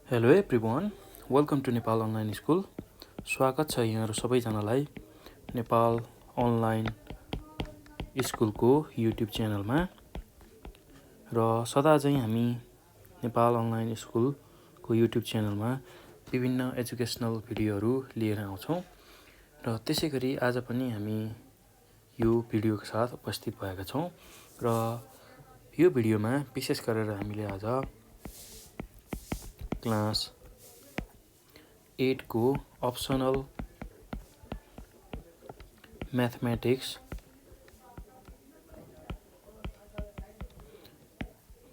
Hello everyone, welcome to Nepal online school. स्वागत छ यहाँहरू सबैजनालाई नेपाल अनलाइन स्कुलको युट्युब च्यानलमा। र सदा चाहिँ हामी नेपाल अनलाइन स्कुलको युट्युब च्यानलमा विभिन्न एजुकेसनल भिडियोहरू लिएर आउँछौँ। र त्यसै गरी आज पनि हामी यो भिडियोको साथ उपस्थित भएका छौँ। र यो भिडियोमा विशेष गरेर हामीले आज क्लास 8 को अप्सनल म्याथमेटिक्स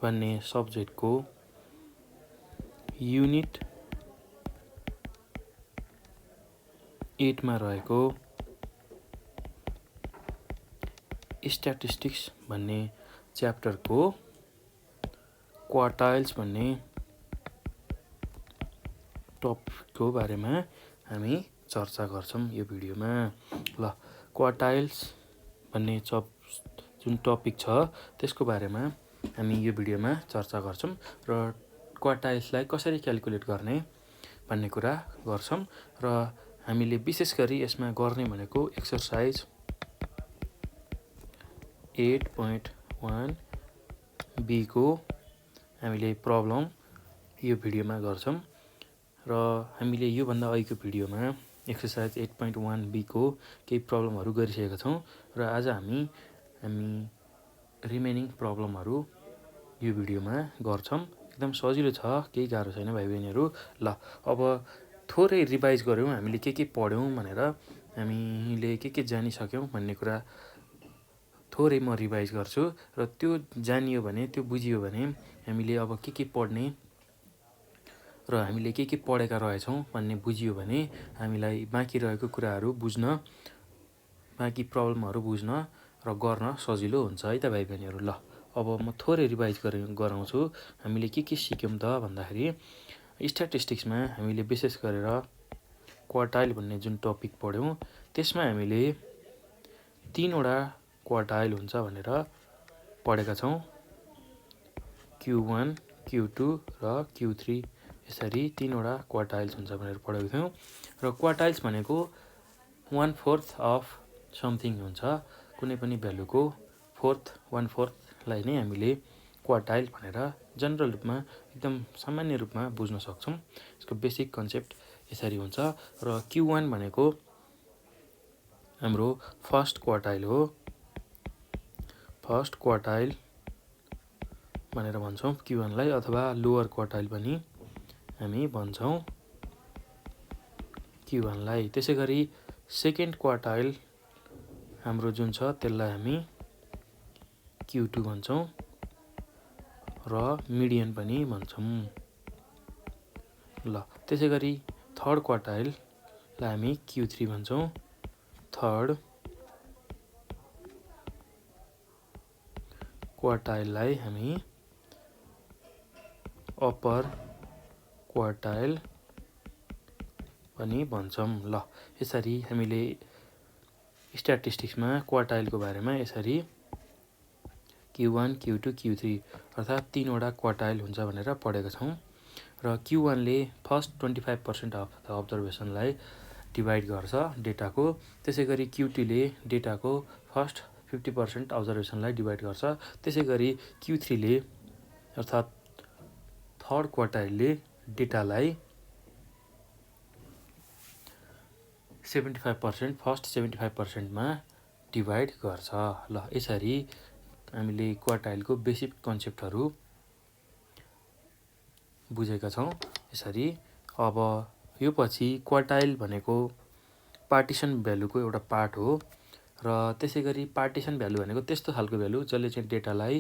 भन्ने सब्जेक्टको युनिट 8 मा रहेको स्ट्याटिस्टिक्स भन्ने च्याप्टरको क्वार्टाइल्स भन्ने टपिकको बारेमा हामी चर्चा गर्छौँ यो भिडियोमा। ल, क्वार्टाइल्स भन्ने जुन टपिक छ त्यसको बारेमा हामी यो भिडियोमा चर्चा गर्छौँ र क्वार्टाइल्सलाई कसरी क्याल्कुलेट गर्ने भन्ने कुरा गर्छौँ। र हामीले विशेष गरी यसमा गर्ने भनेको एक्सर्साइज 8.1 बी को हामीले प्रब्लम यो भिडियोमा गर्छौँ। र हामीले योभन्दा अघिको भिडियोमा एक्सर्साइज 8.1 बी को केही प्रब्लमहरू गरिसकेका छौँ। र आज हामी रिमेनिङ प्रब्लमहरू यो भिडियोमा गर्छौँ। एकदम सजिलो छ, केही गाह्रो छैन भाइ बहिनीहरू। ल, अब थोरै रिभाइज गऱ्यौँ हामीले के पढ्यौँ भनेर, हामीले के जानिसक्यौँ भन्ने कुरा थोरै म रिभाइज गर्छु। र त्यो जानियो भने, त्यो बुझियो भने हामीले अब के पढ्ने र हामीले के पढेका रहेछौँ भन्ने बुझियो भने हामीलाई बाँकी रहेको कुराहरू बुझ्न, बाँकी प्रब्लमहरू बुझ्न र गर्न सजिलो हुन्छ है त भाइ बहिनीहरू। ल, अब म थोरै रिभाइज गराउँछु। हामीले के सिक्यौँ त भन्दाखेरि, स्ट्याटिस्टिक्समा हामीले विशेष गरेर क्वार्टाइल भन्ने जुन टपिक पढ्यौँ त्यसमा हामीले 3वटा क्वार्टाइल हुन्छ भनेर पढेका छौँ। Q1, Q2 र Q3 यसरी 3वटा क्वार्टाइल्स हुन्छ भनेर पढेको थियौँ। र क्वार्टाइल्स भनेको 1/4 अफ समथिङ हुन्छ। कुनै पनि भ्यालुको 1/4लाई नै हामीले क्वार्टाइल भनेर जनरल रूपमा, एकदम सामान्य रूपमा बुझ्न सक्छौँ। यसको बेसिक कन्सेप्ट यसरी हुन्छ। र Q1 भनेको हाम्रो फर्स्ट क्वार्टाइल हो। फर्स्ट क्वार्टाइल भनेर भन्छौँ Q1लाई, अथवा लोवर क्वार्टाइल पनि हामी भन्छौँ Q1लाई। त्यसै गरी सेकेन्ड क्वार्टाइल हाम्रो जुन छ त्यसलाई हामी Q2 भन्छौँ र मिडियन पनि भन्छौँ। ल, त्यसै गरी थर्ड क्वार्टाइललाई हामी Q3 भन्छौँ। थर्ड क्वार्टाइललाई हामी अप्पर क्वार्टाइल पनि भन्छौँ। ल, यसरी हामीले स्ट्याटिस्टिक्समा क्वार्टाइलको बारेमा यसरी Q1, Q2, Q3 अर्थात् 3वटा क्वार्टाइल हुन्छ भनेर पढेका छौँ। र Q1ले फर्स्ट 25% अफ द अब्जर्भेसनलाई डिभाइड गर्छ डेटाको। त्यसै गरी Q2ले डेटाको फर्स्ट 50% अब्जर्भेसनलाई डिभाइड गर्छ। त्यसै गरी Q3ले अर्थात् थर्ड क्वार्टाइलले डेटालाई 75%, फर्स्ट 75%मा डिभाइड गर्छ। ल, यसरी हामीले क्वार्टाइलको बेसिक कन्सेप्टहरू बुझेका छौँ। यसरी अब यो पछि क्वार्टाइल भनेको पार्टिसन भ्यालुको एउटा पार्ट हो। र त्यसै गरी पार्टिसन भ्यालु भनेको त्यस्तो खालको भ्यालु जसले चाहिँ डेटालाई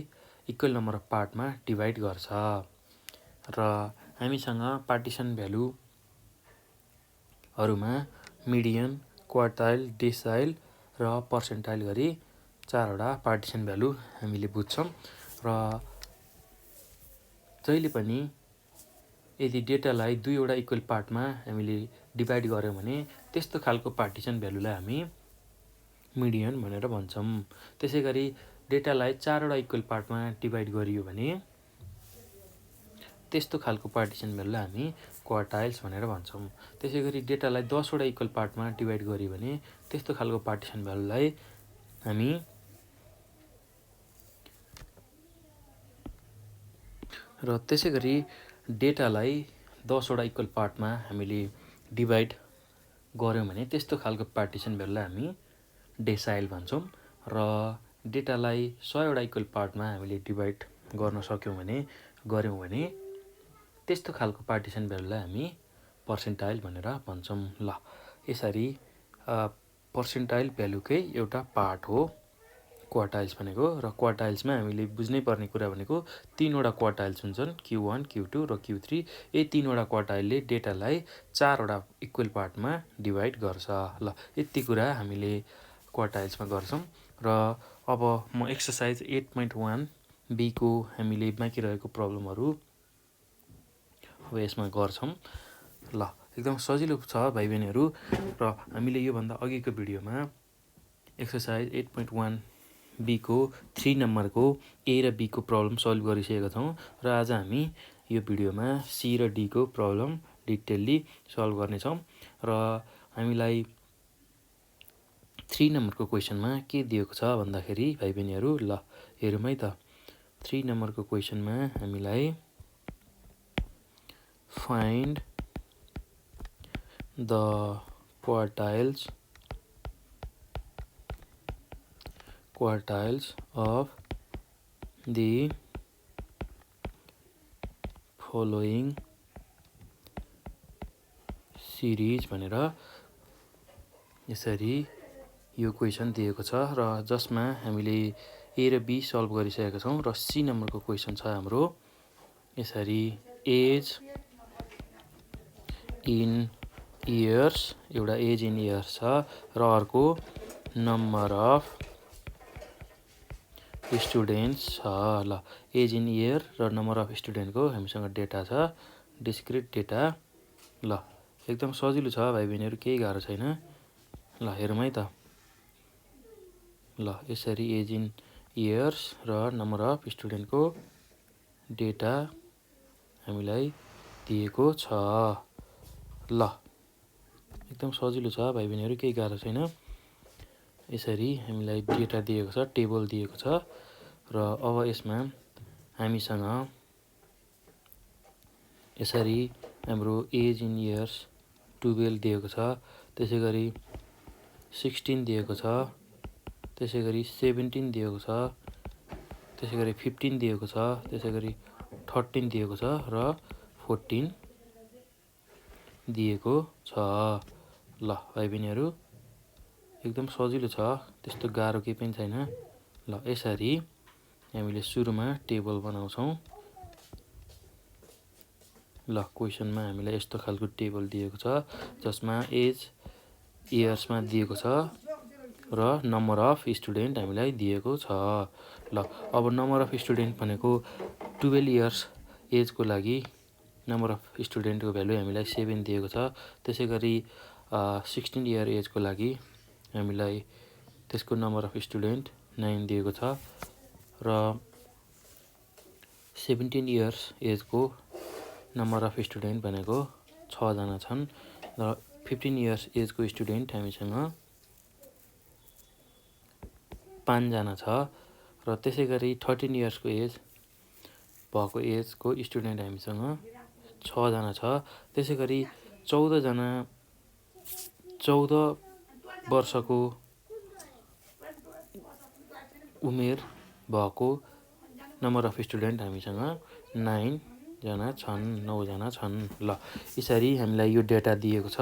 इक्वल नम्बर अफ पार्टमा डिभाइड गर्छ। र हामीसँग पार्टिसन भ्यालुहरूमा मिडियन, क्वार्टाइल, डेसाइल र पर्सेन्टाइल गरी 4वटा पार्टिसन भ्यालु हामीले बुझ्छौँ। र जहिले पनि यदि डेटालाई 2वटा इक्वल पार्टमा हामीले डिभाइड गऱ्यौँ भने त्यस्तो खालको पार्टिसन भ्यालुलाई हामी मिडियन भनेर भन्छौँ। त्यसै गरी डेटालाई 4वटा इक्वल पार्टमा डिभाइड गरियो भने त्यस्तो खालको पार्टिसन भेल्युलाई हामी क्वार्टाइल्स भनेर भन्छौँ। त्यसै गरी डेटालाई 10 वटा इक्वल पार्टमा डिभाइड गर्यो भने त्यस्तो खालको पार्टिसन भेल्युलाई हामी र त्यसै गरी डेटालाई 10 वटा इक्वल पार्टमा हामीले डिभाइड गऱ्यौँ भने त्यस्तो खालको पार्टिसन भेल्युलाई हामी डेसाइल भन्छौँ। र डेटालाई 100 वटा इक्वल पार्टमा हामीले डिभाइड गर्न सक्यौँ भने गऱ्यौँ भने त्यस्तो खालको पार्टिसन भेल्युलाई हामी पर्सेन्टाइल भनेर भन्छौँ। ल यसरी पर्सेन्टाइल भेल्युकै एउटा पार्ट हो क्वार्टाइल्स भनेको। र क्वार्टाइल्समा हामीले बुझ्नै पर्ने कुरा भनेको 3 वटा क्वार्टाइल्स हुन्छन्, Q1, Q2 र Q3। यी 3 वटा क्वार्टाइलले डेटालाई 4 वटा इक्वल पार्टमा डिभाइड गर्छ। ल यति कुरा हामीले क्वार्टाइल्समा गर्छौँ। र अब म एक्सर्साइज 8.1 बीको हामीले बाँकी रहेको प्रब्लमहरू अब यसमा गर्छौँ। ल एकदम सजिलो छ भाइ बहिनीहरू। र हामीले योभन्दा अघिको भिडियोमा एक्सर्साइज 8.1 बीको 3 नम्बरको ए र बीको प्रब्लम सल्भ गरिसकेका छौँ। र आज हामी यो भिडियोमा सी र डीको प्रब्लम डिटेल्ली सल्भ गर्नेछौँ। र हामीलाई 3 नम्बरको क्वेसनमा के दिएको छ भन्दाखेरि भाइ बहिनीहरू ल हेरौँ है त। 3 नम्बरको क्वेसनमा हामीलाई find the quartiles of the following series भनेर यसरी यो क्वेसन दिएको छ। र जसमा हामीले ए र बी सल्भ गरिसकेका छौँ। र सी नम्बरको क्वेसन छ हाम्रो यसरी एज इन इयर्स, एउटा एज इन इयर्स छ र अर्को नम्बर अफ स्टुडेन्ट्स छ। ल एज इन इयर र नम्बर अफ स्टुडेन्टको हामीसँग डेटा छ, डिस्क्रिट डेटा। ल एकदम सजिलो छ भाइ बहिनीहरू, केही गाह्रो छैन। ल हेरौँ है त। ल यसरी एज इन इयर्स र नम्बर अफ स्टुडेन्टको डेटा हामीलाई दिएको छ। ल एकदम सजिलो छ भाइ बहिनीहरू, केही गाह्रो छैन। यसरी हामीलाई डेटा दिएको छ, टेबल दिएको छ। र अब यसमा हामीसँग यसरी हाम्रो एज इन इयर्स 12 दिएको छ, त्यसै गरी 16 दिएको छ, त्यसै गरी 17 दिएको छ, त्यसै गरी 15 दिएको छ, त्यसै गरी 13 दिएको छ र 14 दिएको छ। ल भाइ बहिनीहरू एकदम सजिलो छ, त्यस्तो गाह्रो केही पनि छैन। ल यसरी हामीले सुरुमा टेबल बनाउँछौँ। ल क्वेसनमा हामीलाई यस्तो खालको टेबल दिएको छ जसमा एज इयर्समा दिएको छ र नम्बर अफ स्टुडेन्ट हामीलाई दिएको छ। ल अब नम्बर अफ स्टुडेन्ट भनेको 12 इयर्स एजको लागि नम्बर अफ स्टुडेन्टको भ्यालु हामीलाई 7 दिएको छ। त्यसै गरी 16 इयर एजको लागि हामीलाई त्यसको नम्बर अफ स्टुडेन्ट 9 दिएको छ। र 17 इयर्स एजको नम्बर अफ स्टुडेन्ट भनेको 6 जना छन्। र 15 इयर्स एजको स्टुडेन्ट हामीसँग 5 जना छ। र त्यसै गरी 13 इयर्सको एज भएको एजको स्टुडेन्ट हामीसँग 6 जना छ। त्यसै गरी 14 वर्षको उमेर भएको नम्बर अफ स्टुडेन्ट हामीसँग 9 जना छन्। ल यसरी हामीलाई यो डेटा दिएको छ।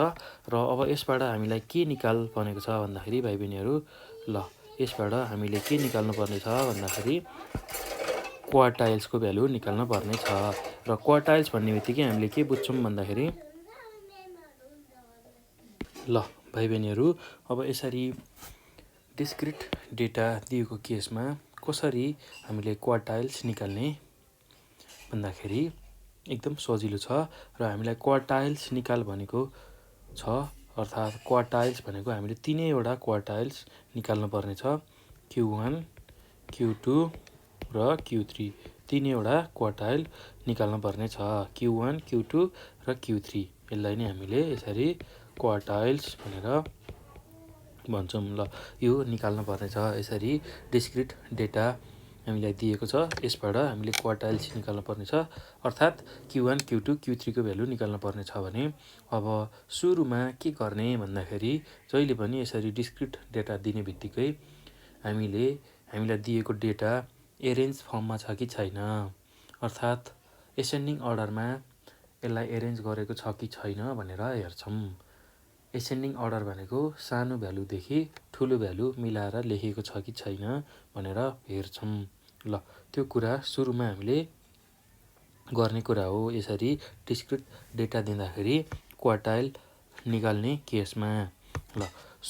र अब यसबाट हामीलाई के निकाल भनेको छ भन्दाखेरि भाइ बहिनीहरू ल यसबाट हामीले के निकाल्नु पर्ने छ भन्दाखेरि क्वार्टाइल्सको भ्यालु निकाल्नु पर्ने छ। र क्वार्टाइल्स भन्ने बित्तिकै हामीले के बुझ्छौँ भन्दाखेरि ल भाइ बहिनीहरू अब यसरी डिस्क्रिट डेटा दिएको केसमा कसरी हामीले क्वार्टाइल्स निकाल्ने भन्दाखेरि एकदम सजिलो छ। र हामीलाई क्वार्टाइल्स निकाल भनेको छ, अर्थात् क्वार्टाइल्स भनेको हामीले 3 वटा क्वार्टाइल्स निकाल्नु पर्ने छ, Q1, Q2 र Q3। तीनवटा क्वार्टाइल निकाल्न पर्ने छ, Q1, Q2 र Q3। यसलाई नै हामीले यसरी क्वार्टाइल्स भनेर भन्छौँ। ल यो निकाल्न पर्ने छ। यसरी डिस्क्रिट डेटा हामीलाई दिएको छ, यसबाट हामीले क्वार्टाइल्स निकाल्न पर्ने छ, अर्थात् Q1, Q2, Q3 को भ्यालु निकाल्न पर्ने छ भने अब सुरुमा के गर्ने भन्दाखेरि जहिले पनि यसरी डिस्क्रिट डेटा दिने बित्तिकै हामीलाई दिएको डेटा एरेन्ज फर्ममा छ कि छैन, अर्थात् एसेन्डिङ अर्डरमा यसलाई एरेन्ज गरेको छ कि छैन भनेर हेर्छौँ। एसेन्डिङ अर्डर भनेको सानो भ्यालुदेखि ठुलो भ्यालु मिलाएर लेखेको छ कि छैन भनेर हेर्छौँ। ल त्यो कुरा सुरुमा हामीले गर्ने कुरा हो। यसरी डिस्क्रिट डेटा दिँदाखेरि क्वार्टाइल निकाल्ने केसमा ल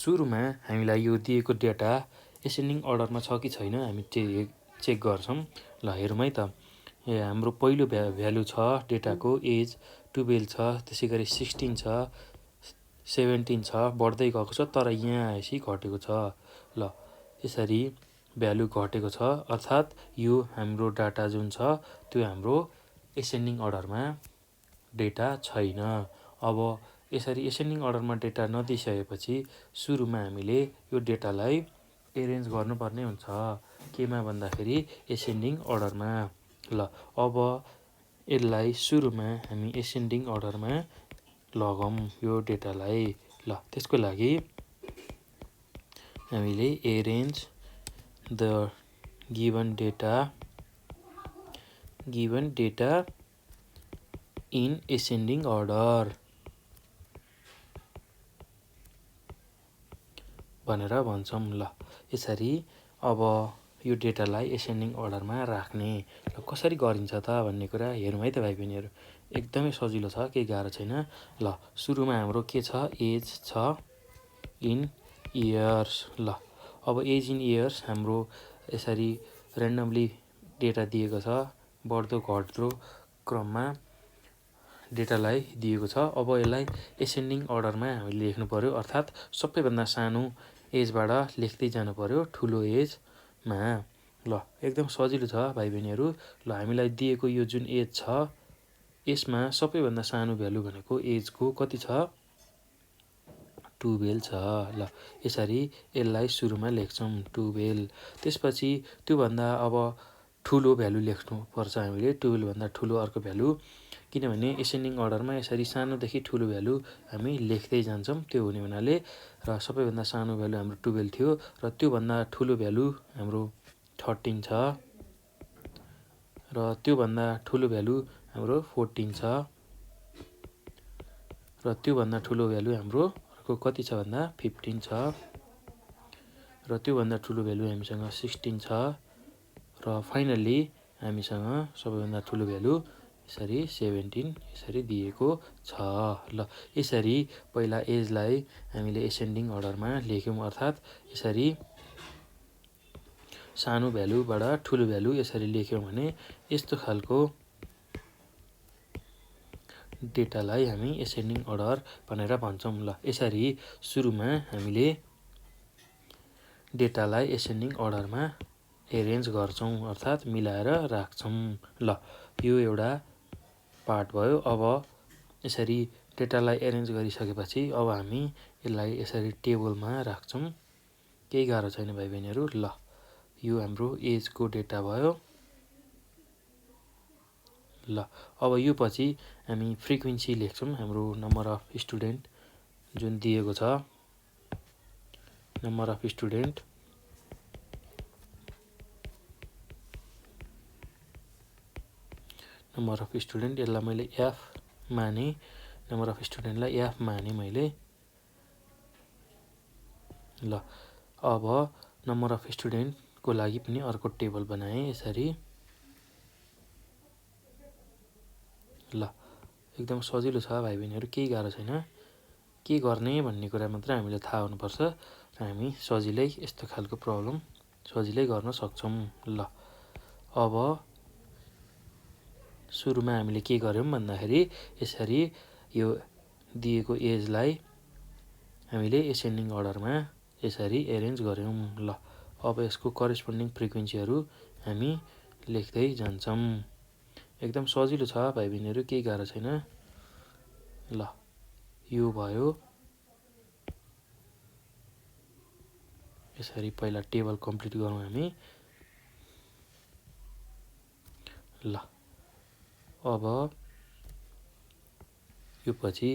सुरुमा हामीलाई यो दिएको डेटा एसेन्डिङ अर्डरमा छ कि छैन हामी चेक गर्छौँ। ल हेरौँ है त। हाम्रो पहिलो भ्यालु छ डेटाको एज 12 छ, त्यसै गरी 16 छ, 17 छ, बढ्दै गएको छ, तर यहाँ आएपछि घटेको छ। ल यसरी भ्यालु घटेको छ, अर्थात् यो हाम्रो डाटा जुन छ त्यो हाम्रो एसेन्डिङ अर्डरमा डेटा छैन। अब यसरी एसेन्डिङ अर्डरमा डेटा नदिइसकेपछि सुरुमा हामीले यो डेटालाई एरेन्ज गर्नुपर्ने हुन्छ। केमा भन्दाखेरि एसेन्डिङ अर्डरमा। ल अब यसलाई सुरुमा हामी एसेन्डिङ अर्डरमा लगाउँ यो डेटालाई। ल त्यसको लागि हामीले arrange the given data in ascending order भनेर भन्छौँ। ल यसरी अब यो डेटालाई एसेन्डिङ अर्डरमा राख्ने। ल कसरी गरिन्छ त भन्ने कुरा हेरौँ है त भाइ बहिनीहरू। एकदमै सजिलो छ, केही गाह्रो छैन। ल सुरुमा हाम्रो के छ, एज छ इन इयर्स। ल अब एज इन इयर्स हाम्रो यसरी ऱ्यान्डमली डेटा दिएको छ, बढ्दो घट्दो क्रममा डेटालाई दिएको छ। अब यसलाई एसेन्डिङ अर्डरमा हामीले लेख्नु पर्यो, अर्थात् सबैभन्दा सानो एजबाट लेख्दै जानु पर्यो ठुलो एजमा। ल एकदम सजिलो छ भाइ बहिनीहरू। ल हामीलाई दिएको यो जुन एज छ यसमा सबैभन्दा सानो भ्यालु भनेको एजको कति छ, 12 छ। ल यसरी यसलाई सुरुमा लेख्छौँ 12। त्यसपछि त्योभन्दा अब ठुलो भ्यालु लेख्नुपर्छ हामीले, 12 भन्दा ठुलो अर्को भ्यालु, किनभने एसेन्डिङ अर्डरमा यसरी सानोदेखि ठुलो भ्यालु हामी लेख्दै जान्छौँ। त्यो हुने हुनाले र सबैभन्दा सानो भ्यालु हाम्रो 12 थियो र त्योभन्दा ठुलो भ्यालु हाम्रो 13 छ र त्योभन्दा ठुलो भ्यालु हाम्रो 14 छ र त्योभन्दा ठुलो भ्यालु हाम्रो कति छ भन्दा 15 छ र त्योभन्दा ठुलो भ्यालु हामीसँग 16 छ र फाइनल्ली हामीसँग सबैभन्दा ठुलो भ्यालु यसरी 17 यसरी दिएको छ। ल यसरी पहिला एजलाई हामीले एसेन्डिङ अर्डरमा लेख्यौँ, अर्थात् यसरी सानो भ्यालुबाट ठुलो भ्यालु यसरी लेख्यौँ भने यस्तो खालको डेटालाई हामी एसेन्डिङ अर्डर भनेर भन्छौँ। ल यसरी सुरुमा हामीले डेटालाई एसेन्डिङ अर्डरमा एरेन्ज गर्छौँ, अर्थात् मिलाएर राख्छौँ। ल यो एउटा पार्ट भयो। अब यसरी डेटालाई एरेन्ज गरिसकेपछि अब हामी यसलाई यसरी टेबलमा राख्छौँ। केही गाह्रो छैन भाइ बहिनीहरू। ल यो हाम्रो एजको डेटा भयो। ल अब यो पछि हामी फ्रिक्वेन्सी लेख्छौँ, हाम्रो नम्बर अफ स्टुडेन्ट जुन दिएको छ, नम्बर अफ स्टुडेन्ट यसलाई मैले एफ माने, नम्बर अफ स्टुडेन्टलाई एफ माने मैले। ल अब नम्बर अफ स्टुडेन्टको लागि पनि अर्को टेबल बनाएँ यसरी। ल एकदम सजिलो छ भाइ बहिनीहरू, केही गाह्रो छैन। के गर्ने भन्ने कुरा मात्र हामीलाई थाहा हुनुपर्छ र हामी सजिलै यस्तो खालको प्रब्लम सजिलै गर्न सक्छौँ। ल अब सुरुमा हामीले के गर्यौँ भन्दाखेरि यसरी यो दिएको एजलाई हामीले एसेन्डिङ अर्डरमा यसरी एरेन्ज गर्यौँ। ल अब यसको करेस्पोन्डिङ फ्रिक्वेन्सीहरू हामी लेख्दै जान्छौँ। एकदम सजिलो छ भाइ बहिनीहरू, केही गाह्रो छैन। ल यो भयो। यसरी पहिला टेबल कम्प्लिट गरौँ हामी। ल अब यो पछि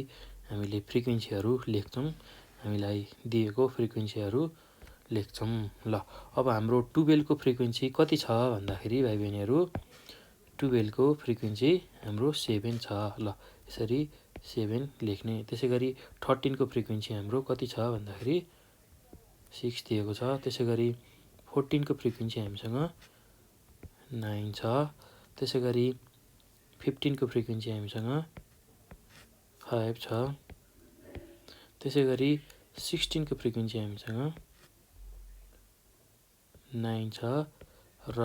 हामीले फ्रिक्वेन्सीहरू लेख्छौँ। हामीलाई दिएको फ्रिक्वेन्सीहरू लेख्छौँ। ल अब हाम्रो टुवेलको फ्रिक्वेन्सी कति छ भन्दाखेरि भाइ बहिनीहरू, टुवेलको फ्रिक्वेन्सी हाम्रो 7 छ। ल यसरी 7 लेख्ने। त्यसै गरी 13को फ्रिक्वेन्सी हाम्रो कति छ भन्दाखेरि 6 दिएको छ। त्यसै गरी 14को फ्रिक्वेन्सी हामीसँग 9 छ। त्यसै गरी 15को फ्रिक्वेन्सी हामीसँग 5 छ। त्यसै गरी 16को फ्रिक्वेन्सी हामीसँग 9 छ र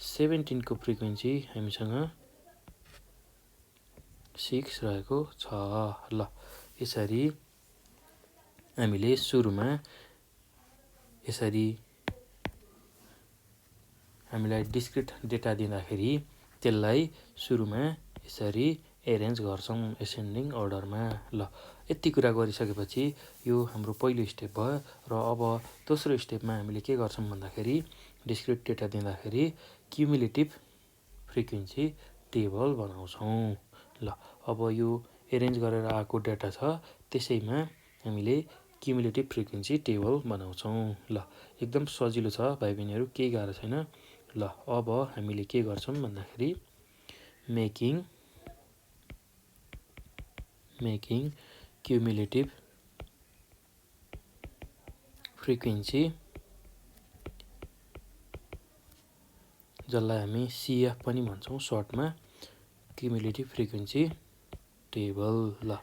17को फ्रिक्वेन्सी हामीसँग 6 रहेको छ। ल यसरी हामीले सुरुमा यसरी हामीलाई डिस्क्रिट डेटा दिँदाखेरि त्यसलाई सुरुमा यसरी एरेन्ज गर्छौँ एसेन्डिङ अर्डरमा। ल यति कुरा गरिसकेपछि यो हाम्रो पहिलो स्टेप भयो र अब दोस्रो स्टेपमा हामीले के गर्छौँ भन्दाखेरि डिस्क्रिट डेटा दिँदाखेरि क्युमुलेटिभ फ्रिक्वेन्सी टेबल बनाउँछौँ। ल अब यो एरेन्ज गरेर आएको डेटा छ, त्यसैमा हामीले क्युमुलेटिभ फ्रिक्वेन्सी टेबल बनाउँछौँ। ल एकदम सजिलो छ भाइ बहिनीहरू, केही गाह्रो छैन। ल अब हामीले के गर्छौँ भन्दाखेरि मेकिङ क्युमुलेटिभ फ्रिक्वेन्सी, जसलाई हामी सिएफ पनि भन्छौँ सर्टमा, क्युमुलेटिभ फ्रिक्वेन्सी टेबल। ल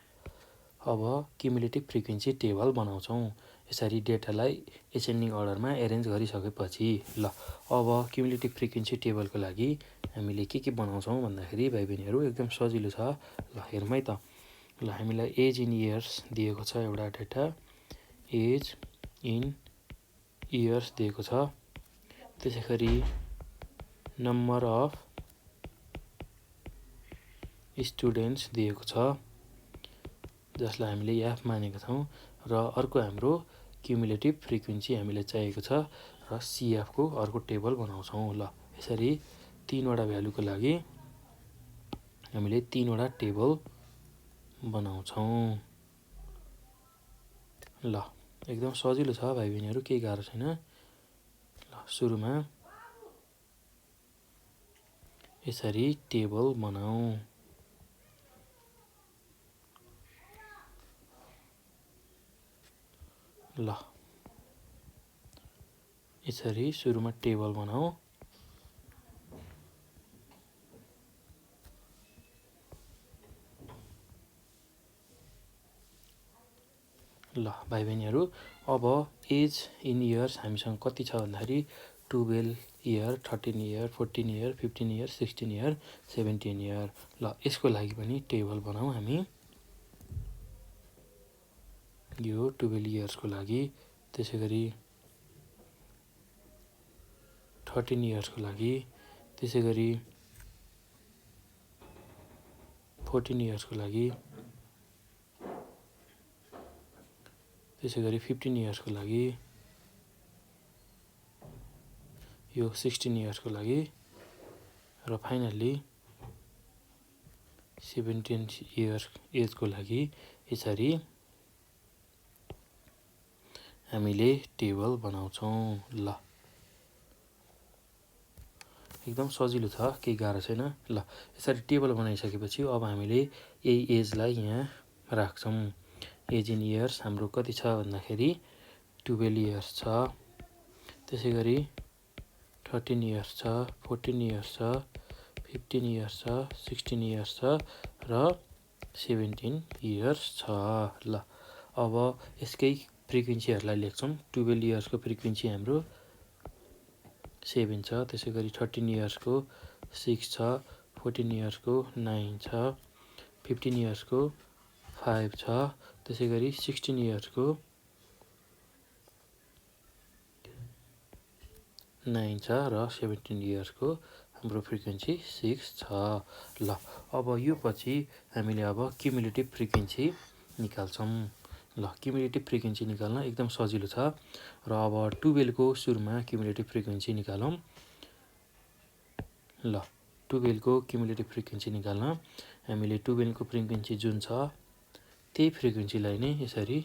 अब क्युमुलेटिभ फ्रिक्वेन्सी टेबल बनाउँछौँ यसरी डेटालाई एसेन्डिङ अर्डरमा एरेन्ज गरिसकेपछि। ल अब क्युमुलेटिभ फ्रिक्वेन्सी टेबलको लागि हामीले के बनाउँछौँ भन्दाखेरि भाइ बहिनीहरू एकदम सजिलो छ। ल हेरौँ है त। ल हामीलाई एज इन इयर्स दिएको छ एउटा डेटा, एज इन इयर्स दिएको छ। त्यसै गरी नम्बर अफ स्टुडेन्ट्स दिएको छ, जसलाई हामीले एफ मानेका छौँ। र अर्को हाम्रो क्युमुलेटिभ फ्रिक्वेन्सी हामीलाई चाहिएको छ र सिएफको अर्को टेबल बनाउँछौँ। ल यसरी 3वटा भ्यालुको लागि हामीले 3वटा टेबल बनाउँछौँ। ल एकदम सजिलो छ भाइ बहिनीहरू, केही गाह्रो छैन। ल सुरुमा यसरी टेबल बनाऊ। ल यसरी सुरुमा टेबल बनाऊ। ल भाइ बहिनीहरू अब एज इन इयर्स हामीसँग कति छ भन्दाखेरि 12 year, 13 year, 14 year, 15 year, 16 year, 17 year. ल यसको लागि पनि टेबल बनाऊ हामी। यो 12 इयर्सको लागि, त्यसै गरी 13 इयर्सको लागि, त्यसै गरी 14 इयर्सको लागि, त्यसै गरी 15 इयर्सको लागि, यो 16 इयर्सको लागि र फाइनल्ली 17 इयर्स एजको लागि यसरी हामीले टेबल बनाउँछौँ। ल एकदम सजिलो छ, केही गाह्रो छैन। ल यसरी टेबल बनाइसकेपछि अब हामीले यही एजलाई यहाँ राख्छौँ। एज इन इयर्स हाम्रो कति छ भन्दाखेरि 12 इयर्स छ। त्यसै गरी 13 इयर्स छ, 14 इयर्स छ, 15 इयर्स छ, 16 इयर्स छ र 17 इयर्स छ। ल अब यसकै फ्रिक्वेन्सीहरूलाई लेख्छौँ। 12 इयर्सको फ्रिक्वेन्सी हाम्रो 7 छ। त्यसै गरी 13 इयर्सको 6 छ, 14 इयर्सको 9 छ, 15 इयर्सको 5 छ, त्यसै गरी 16 इयर्सको 9 छ र 17 इयर्सको हाम्रो फ्रिक्वेन्सी 6 छ। ल अब यो पछि हामीले अब क्युमुलेटिभ फ्रिक्वेन्सी निकाल्छौँ। ल क्युमुलेटिभ फ्रिक्वेन्सी निकाल्न एकदम सजिलो छ र अब 12को सुरुमा क्युमुलेटिभ फ्रिक्वेन्सी निकालौँ। ल 12को क्युमुलेटिभ फ्रिक्वेन्सी निकाल्न हामीले 12को फ्रिक्वेन्सी जुन छ त्यही फ्रिक्वेन्सीलाई नै यसरी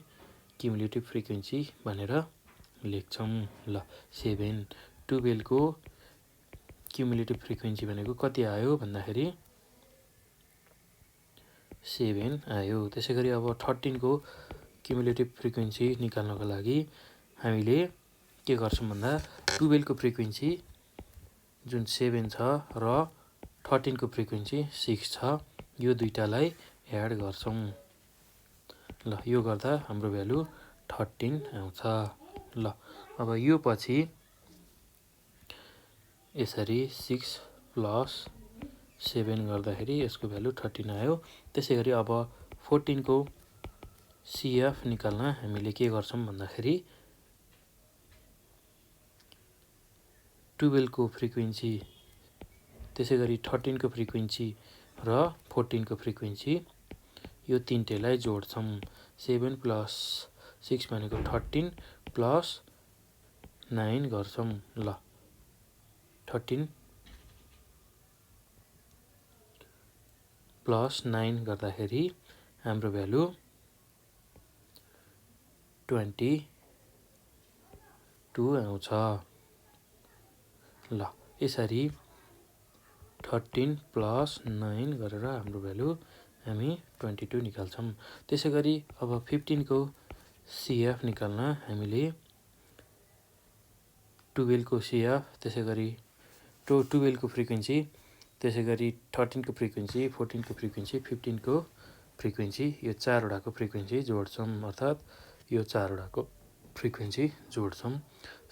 क्युमुलेटिभ फ्रिक्वेन्सी भनेर लेख्छौँ। ल 7 12को क्युमुलेटिभ फ्रिक्वेन्सी भनेको कति आयो भन्दाखेरि 7 आयो। त्यसै गरी अब 13को क्युमुलेटिभ फ्रिक्वेन्सी निकाल्नको लागि हामीले के गर्छौँ भन्दा 12को फ्रिक्वेन्सी जुन 7 छ र 13को फ्रिक्वेन्सी 6 छ यो दुईटालाई एड गर्छौँ। ल यो गर्दा हाम्रो भ्यालु 13 आउँछ। ल अब यो पछि यसरी 6 प्लस 7 गर्दाखेरि यसको भ्यालु 13 आयो। त्यसै गरी अब 14को CF निकाल्न हामीले के गर्छौँ भन्दाखेरि 12को फ्रिक्वेन्सी त्यसै गरी 13को फ्रिक्वेन्सी र 14को फ्रिक्वेन्सी यो तिनटैलाई जोड्छौँ। 7 प्लस 6 भनेको 13 प्लस 9 गर्छौँ। ल 13 प्लस 9 गर्दाखेरि हाम्रो भ्यालु 22 आउँछ। ल यसरी 13 प्लस 9 गरेर हाम्रो भ्यालु हामी 22 निकाल्छौँ। त्यसै गरी अब 15को CF निकाल्न हामीले 12को CF त्यसै गरी 12को फ्रिक्वेन्सी त्यसै गरी 13को फ्रिक्वेन्सी 14को फ्रिक्वेन्सी 15को फ्रिक्वेन्सी यो चारवटाको फ्रिक्वेन्सी जोड्छौँ। अर्थात् यो चारवटाको फ्रिक्वेन्सी जोड्छौँ।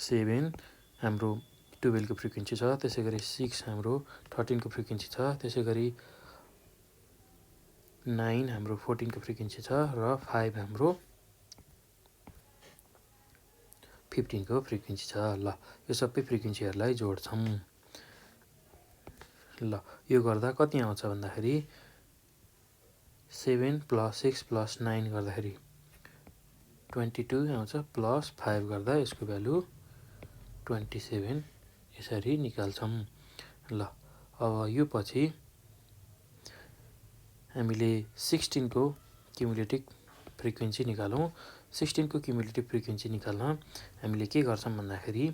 7 हाम्रो 12को फ्रिक्वेन्सी छ, त्यसै गरी 6 हाम्रो 13को फ्रिक्वेन्सी छ, त्यसै गरी 9 हाम्रो 14को फ्रिक्वेन्सी छ र 5 हाम्रो 15को फ्रिक्वेन्सी छ। ल यो सबै फ्रिक्वेन्सीहरूलाई जोड्छौँ। ल यो गर्दा कति आउँछ भन्दाखेरि 7 प्लस 6 प्लस 9 गर्दाखेरि 22 आउँछ प्लस 5 गर्दा यसको भ्यालु 27 यसरी निकाल्छौँ। ल अब यो पछि हामीले 16को क्युमुलेटिभ फ्रिक्वेन्सी निकालौँ। 16को क्युमुलेटिभ फ्रिक्वेन्सी निकाल्न हामीले के गर्छौँ भन्दाखेरि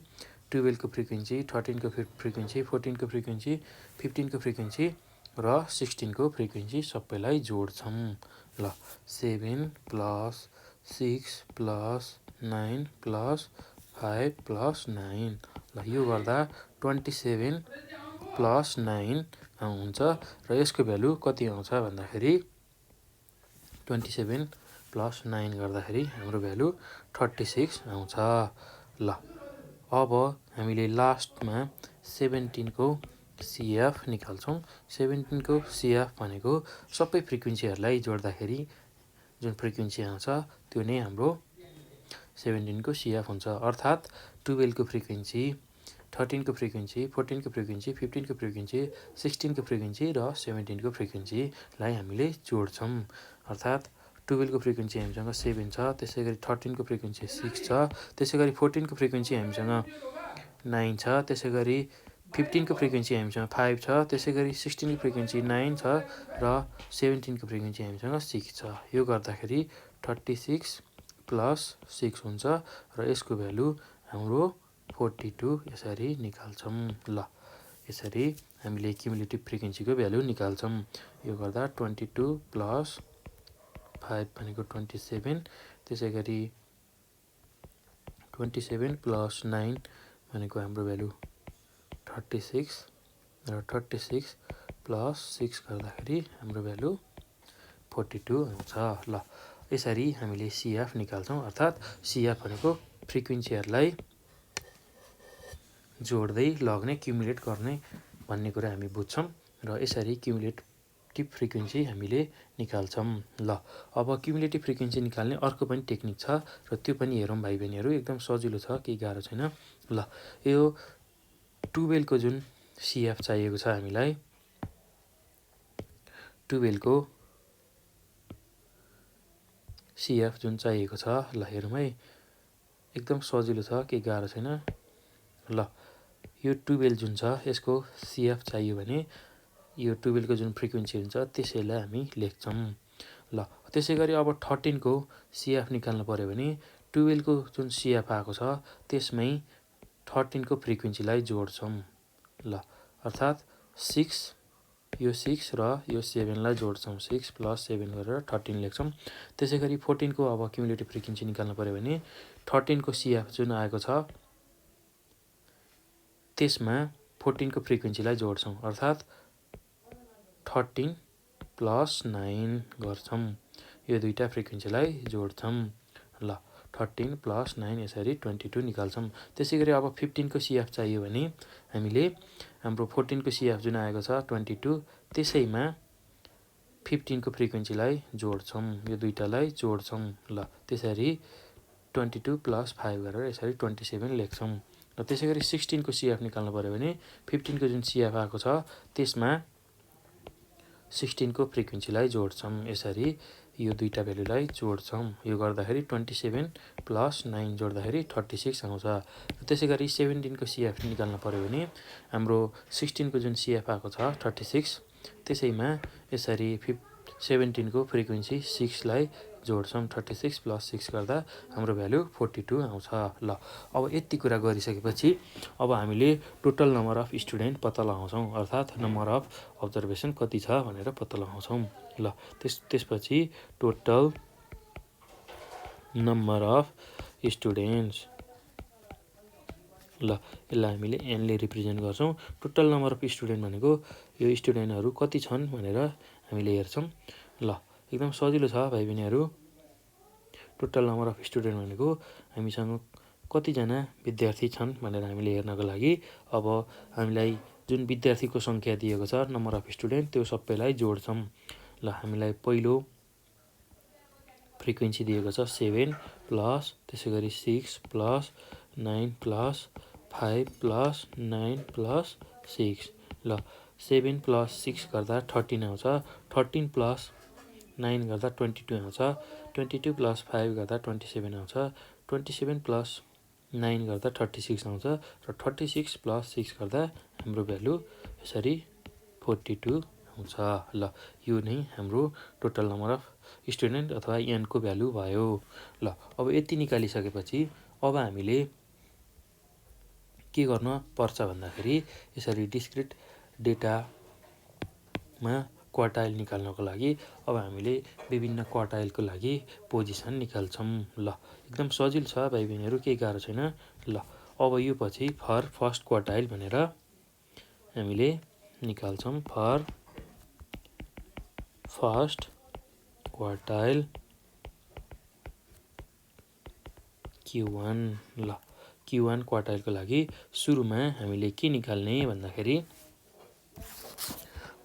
12को फ्रिक्वेन्सी 13को फ्रिक्वेन्सी 14को फ्रिक्वेन्सी 15को फ्रिक्वेन्सी र 16को फ्रिक्वेन्सी सबैलाई जोड्छौँ। ल 7 प्लस 6 प्लस 9 प्लस 5 प्लस 9 ल यो गर्दा 27 प्लस 9 हुन्छ र यसको भ्यालु कति आउँछ भन्दाखेरि 27 प्लस 9 गर्दाखेरि हाम्रो भ्यालु 36 आउँछ। ल अब हामीले लास्टमा 17को CF निकाल्छौँ। 17को CF भनेको सबै फ्रिक्वेन्सीहरूलाई जोड्दाखेरि जुन फ्रिक्वेन्सी आउँछ त्यो नै हाम्रो 17को CF हुन्छ। अर्थात् 12को फ्रिक्वेन्सी 13को फ्रिक्वेन्सी 14को फ्रिक्वेन्सी 15को फ्रिक्वेन्सी 16को फ्रिक्वेन्सी र 17को फ्रिक्वेन्सीलाई हामीले जोड्छौँ। अर्थात् 12को फ्रिक्वेन्सी हामीसँग 7 छ, त्यसै गरी 13को फ्रिक्वेन्सी 6 छ, त्यसै गरी 14को फ्रिक्वेन्सी हामीसँग 9 छ, त्यसै गरी 15को फ्रिक्वेन्सी हामीसँग 5 छ, त्यसै गरी 16को फ्रिक्वेन्सी 9 छ र 17को फ्रिक्वेन्सी हामीसँग 6 छ। यो गर्दाखेरि 36 प्लस 6 हुन्छ र यसको भ्यालु हाम्रो 42 यसरी निकाल्छौँ। ल यसरी हामीले क्युमुलेटिभ फ्रिक्वेन्सीको भ्यालु निकाल्छौँ। यो गर्दा 22 प्लस 5 भनेको 27, त्यसै गरी 27 प्लस 9 भनेको हाम्रो भ्यालु 36 र 36 प्लस 6 गर्दाखेरि हाम्रो भ्यालु 42 आउँछ। ल यसरी हामीले CF निकाल्छौँ। अर्थात् CF भनेको फ्रिक्वेन्सीहरूलाई जोड्दै लग्ने क्युमुलेट गर्ने भन्ने कुरा हामी बुझ्छौँ र यसरी क्युमुलेटिभ फ्रिक्वेन्सी हामीले निकाल्छौँ। ल अब क्युमुलेटिभ फ्रिक्वेन्सी निकाल्ने अर्को पनि टेक्निक छ र त्यो पनि हेरौँ भाइ बहिनीहरू। एकदम सजिलो छ, केही गाह्रो छैन। ल यो 12को जुन CF चाहिएको छ हामीलाई 12 को CF जुन चाहिएको छ ल हेरौँ है एकदम सजिलो छ केही गाह्रो छैन ल यो 12 जुन छ यसको CF चाहियो भने यो 12 को जुन फ्रिक्वेन्सी हुन्छ त्यसैलाई हामी लेख्छौं ल त्यसै गरी अब 13 को CF निकाल्नु पर्यो भने 12 को जुन CF आएको छ त्यसमै 13 को फ्रिक्वेन्सीलाई जोड्छौं ल अर्थात् 6 यो 6 र यो 7 लाई जोड्छौं 6 + 7 गरेर 13 लेख्छौं त्यसै गरी 14 को अब क्युमुलेटिभ फ्रिक्वेन्सी निकाल्नु पर्यो भने 13 को CF जुन आएको छ त्यसमा 14 को फ्रिक्वेन्सीलाई जोड्छौं अर्थात् 13 + 9 गर्छौं यो दुईटा फ्रिक्वेन्सीलाई जोड्छौं ल 13 + 9 यसरी 22 निकाल्छौं त्यसै गरी अब 15 को CF चाहियो भने हामीले हाम्रो 14 को CF जुन आएको छ 22 त्यसैमा 15 को फ्रिक्वेन्सीलाई जोड्छौं यो दुईटालाई जोड्छौं ल त्यसरी 22 + 5 गरेर यसरी 27 लेख्छौं र त्यसै गरी 16 को CF निकाल्नु पर्यो भने 15 को जुन CF आएको छ त्यसमा 16 को फ्रिक्वेन्सीलाई जोड्छौं यसरी यो दुईटा भ्यालुलाई जोड्छौं यो गर्दाखेरि 27 + 9 जोड्दाखेरि 36 आउँछ त्यसै गरी 17 को CF निकाल्नु पर्यो भने हाम्रो 16 को जुन CF आएको छ 36 त्यसैमा यसरी 17 को फ्रिक्वेन्सी 6 लाई जोड्छौं 36 + 6 गर्दा हाम्रो भ्यालु 42 आउँछ ल अब यति कुरा गरिसकेपछि अब हामीले टोटल नम्बर अफ स्टुडेन्ट पत्ता लगाउँछौं अर्थात् नम्बर अफ अब्जर्भेसन कति छ भनेर पत्ता लगाउँछौं ल त्यसपछि टोटल नम्बर अफ स्टुडेन्ट्स ल यसलाई हामीले n ले रिप्रेजेन्ट गर्छौं टोटल नम्बर अफ स्टुडेन्ट भनेको यो स्टुडेन्टहरु कति छन् भनेर हामीले हेर्छौं ल एकदम सजिलो छ भाइ बहिनीहरु टोटल नम्बर अफ स्टुडेन्ट भनेको हामीसँग कति जना विद्यार्थी छन् भनेर हामीले हेर्नको लागि अब हामीलाई जुन विद्यार्थीको संख्या दिएको छ नम्बर अफ स्टुडेन्ट त्यो सबैलाई जोड्छौं ल हामीलाई पहिलो फ्रिक्वेन्सी दिएको छ 7 प्लस त्यसैगरी 6 प्लस 9 प्लस 5 प्लस 9 प्लस 6 ल 7 प्लस 6 गर्दा 13 आउँछ 13 प्लस 9 गर्दा 22 आउँछ 22 प्लस 5 गर्दा 27 आउँछ 27 प्लस 9 गर्दा 36 आउँछ र 36 प्लस 6 गर्दा हाम्रो भ्यालु यसरी 42 आउँछ ल यो नै हाम्रो टोटल नम्बर अफ स्टुडेन्ट अथवा n को भ्यालु भयो ल अब यति निकालिसकेपछि अब हामीले के गर्न पर्छ भन्दाखेरि यसरी डिस्क्रिट डेटामा क्वार्टाइल निकाल्नको लागि अब हामीले विभिन्न क्वार्टाइलको लागि पोजिसन निकाल्छौं ल एकदम सजिलो छ भाइ बहिनीहरु केही गाह्रो छैन ल अब यो पछि फर फर्स्ट क्वार्टाइल भनेर हामीले निकाल्छौं फर फर्स्ट क्वार्टाइल Q1 ल Q1 क्वार्टाइलको लागि सुरुमा हामीले के निकाल्ने भन्दाखेरि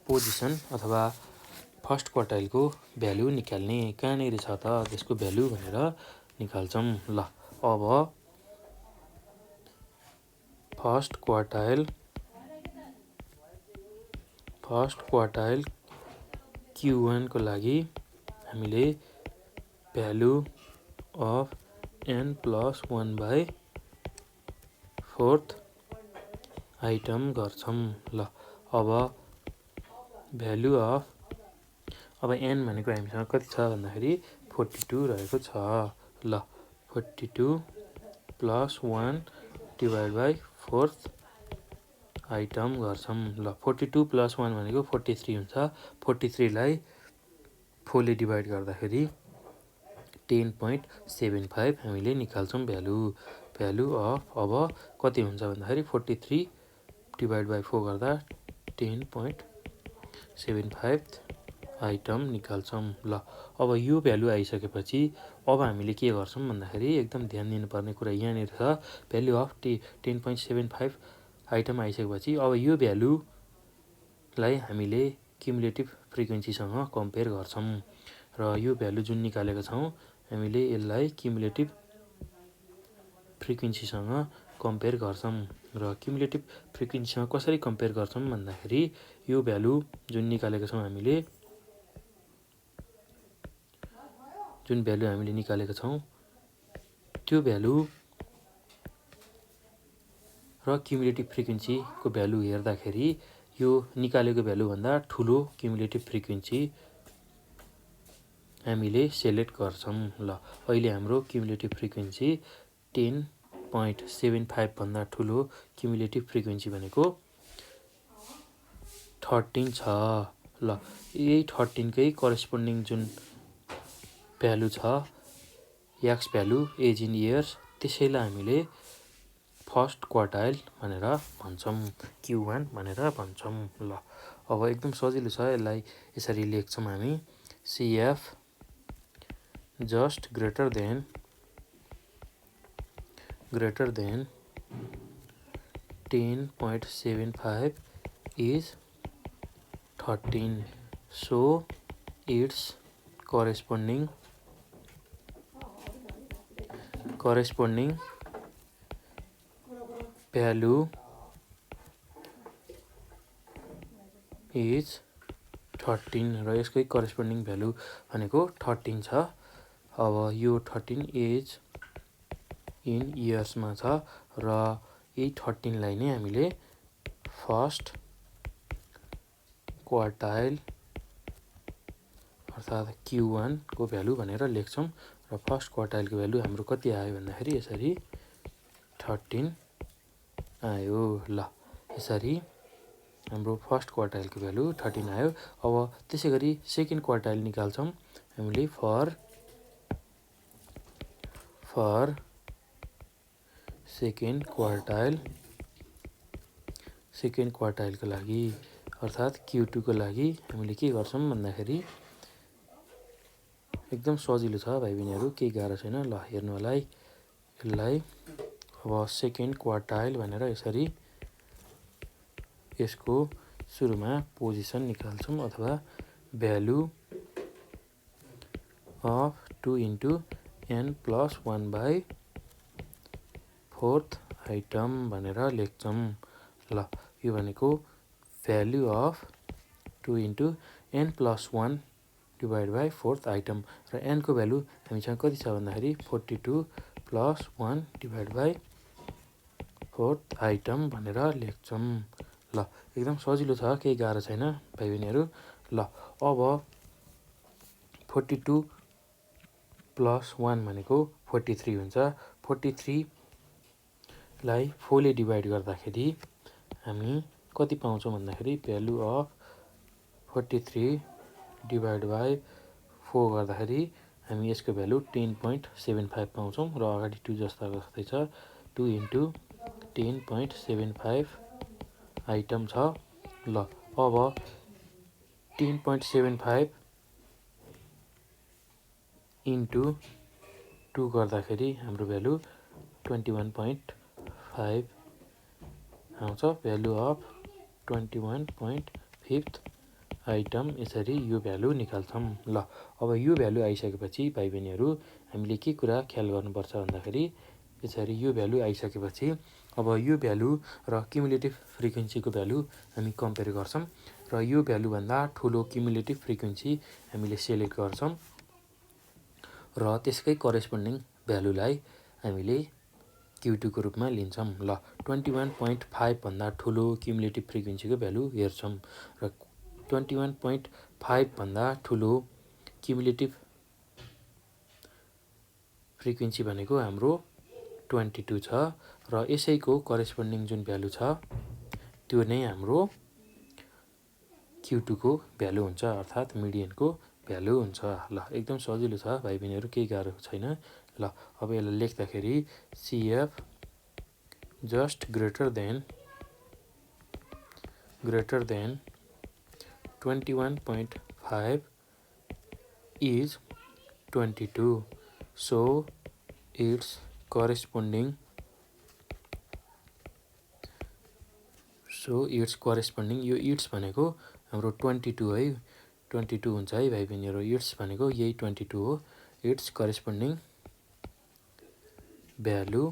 पोजिसन अथवा फर्स्ट क्वार्टाइलको भ्यालु निकाल्ने कहाँनेरि छ त त्यसको भ्यालु भनेर निकाल्छौं ल अब फर्स्ट क्वार्टाइल Q1 को लागि हामीले भ्यालु अफ n + 1/4 आइटम गर्छौं ल अब भ्यालु अफ अब n भनेको हामीसँग कति छ भन्दाखेरि 42 रहेको छ ल 42 + 1/4 आइटम गर्छौं ल 42 + 1 भनेको 43 हुन्छ 43 लाई 4 ले डिभाइड गर्दाखेरि 10.75 हामीले निकाल्छौं भ्यालु अफ अब कति हुन्छ भन्दाखेरि 43 / 4 गर्दा 10.75 आइटम निकाल्छौं ल अब यो भ्यालु आइसकेपछि अब हामीले के गर्छौं भन्दाखेरि एकदम ध्यान दिनुपर्ने कुरा यहाँनेर छ भ्यालु अफ 10.75 आइटम आइसकेपछि अब यो भ्यालु लाई हामीले क्युमुलेटिभ फ्रिक्वेन्सीसँग कम्पेयर गर्छौं र यो भ्यालु जुन निकालेको छौं हामीले यसलाई क्युमुलेटिभ फ्रिक्वेन्सीसँग कम्पेयर गर्छौं र क्युमुलेटिभ फ्रिक्वेन्सीमा कसरी कम्पेयर गर्छौँ भन्दाखेरि यो भ्यालु जुन निकालेको छौँ हामीले त्यो भ्यालु र क्युमुलेटिभ फ्रिक्वेन्सीको भ्यालु हेर्दाखेरि यो निकालेको भ्यालुभन्दा ठुलो क्युमुलेटिभ फ्रिक्वेन्सी हामीले सेलेक्ट गर्छौँ। ल अहिले हाम्रो क्युमुलेटिभ फ्रिक्वेन्सी 10.75 भन्दा ठुलो क्युमुलेटिभ फ्रिक्वेन्सी भनेको 13 छ। ल यही 13 कै करेस्पोन्डिङ जुन भ्यालु छ x value age in years त्यसैलाई हामीले फर्स्ट क्वार्टाइल भनेर भन्छौँ, Q1 भनेर भन्छौँ। ल अब एकदम सजिलो छ, यसलाई यसरी लेख्छौँ हामी CF just greater than 10.75 is 13, so its corresponding value is 13 र यसकै करेस्पोन्डिङ भ्यालु भनेको 13 छ। अब यो 13 एज इन इयर्समा छ र यही 13 लाई नै हामीले फर्स्ट क्वार्टाइल अर्थात् Q1 को भ्यालु भनेर लेख्छौँ र फर्स्ट क्वार्टाइलको भ्यालु हाम्रो कति आयो भन्दाखेरि यसरी 13 आयो। ल यसरी हाम्रो फर्स्ट क्वार्टाइलको भ्यालु 13 आयो। अब त्यसै गरी सेकेन्ड क्वार्टाइल निकाल्छौँ हामीले फर सेकेन्ड क्वार्टाइलको लागि अर्थात् Q2 को लागि हामीले के गर्छौँ भन्दाखेरि एकदम सजिलो छ भाइ बहिनीहरू, केही गाह्रो छैन। ल हेर्नु होला है, यसलाई अब सेकेन्ड क्वार्टाइल भनेर यसरी यसको सुरुमा पोजिसन निकाल्छौँ अथवा value of 2 into n+1/4 item भनेर लेख्छौँ। ल यो भनेको value of 2 into n+1/4 item र n को भ्यालु हामीसँग कति छ भन्दाखेरि 42 + 1/4 आइटम भनेर लेख्छौँ। ल एकदम सजिलो छ, केही गाह्रो छैन भाइ बहिनीहरू। ल अब 42 + 1 भनेको 43 हुन्छ। 43 लाई 4 ले डिभाइड गर्दाखेरि हामी कति पाउँछौँ भन्दाखेरि भ्यालु अफ 43/4 गर्दाखेरि हामी यसको भ्यालु 10.75 पाउँछौँ र अगाडि 2 जस्ता जस्तै छ। 2 into 10.75 आइटम छ। ल अब 10.75 into 2 गर्दाखेरि हाम्रो भ्यालु 21.5 आउँछ। भ्यालु अफ 21.5 आइटम यसरी यो भ्यालु निकाल्छौँ। ल अब यो भ्यालु आइसकेपछि भाइ बहिनीहरू हामीले के कुरा ख्याल गर्नुपर्छ भन्दाखेरि यसरी यो भ्यालु आइसकेपछि अब यो भ्यालु र क्युमुलेटिभ फ्रिक्वेन्सीको भ्यालु हामी कम्पेयर गर्छौँ र यो भ्यालुभन्दा ठुलो क्युमुलेटिभ फ्रिक्वेन्सी हामीले सेलेक्ट गर्छौँ र त्यसकै करेस्पोन्डिङ भ्यालुलाई हामीले Q2 को रूपमा लिन्छौँ। ल 21.5 भन्दा ठुलो क्युमुलेटिभ फ्रिक्वेन्सीको भ्यालु हेर्छौँ र 21.5 भन्दा ठुलो क्युमुलेटिभ फ्रिक्वेन्सी भनेको हाम्रो 22 छ र यसैको करेस्पोन्डिङ जुन भ्यालु छ त्यो नै हाम्रो Q2 को भ्यालु हुन्छ अर्थात् मिडियनको भ्यालु हुन्छ। ल एकदम सजिलो छ भाइ बहिनीहरू, केही गाह्रो छैन। ल अब यसलाई लेख्दाखेरि CF just greater than 21.5 is 22, so its corresponding यो इट्स भनेको हाम्रो 22 है, 22 हुन्छ है भाइ बहिनीहरू। इट्स भनेको यही 22 हो। इट्स करेस्पोन्डिङ भ्यालु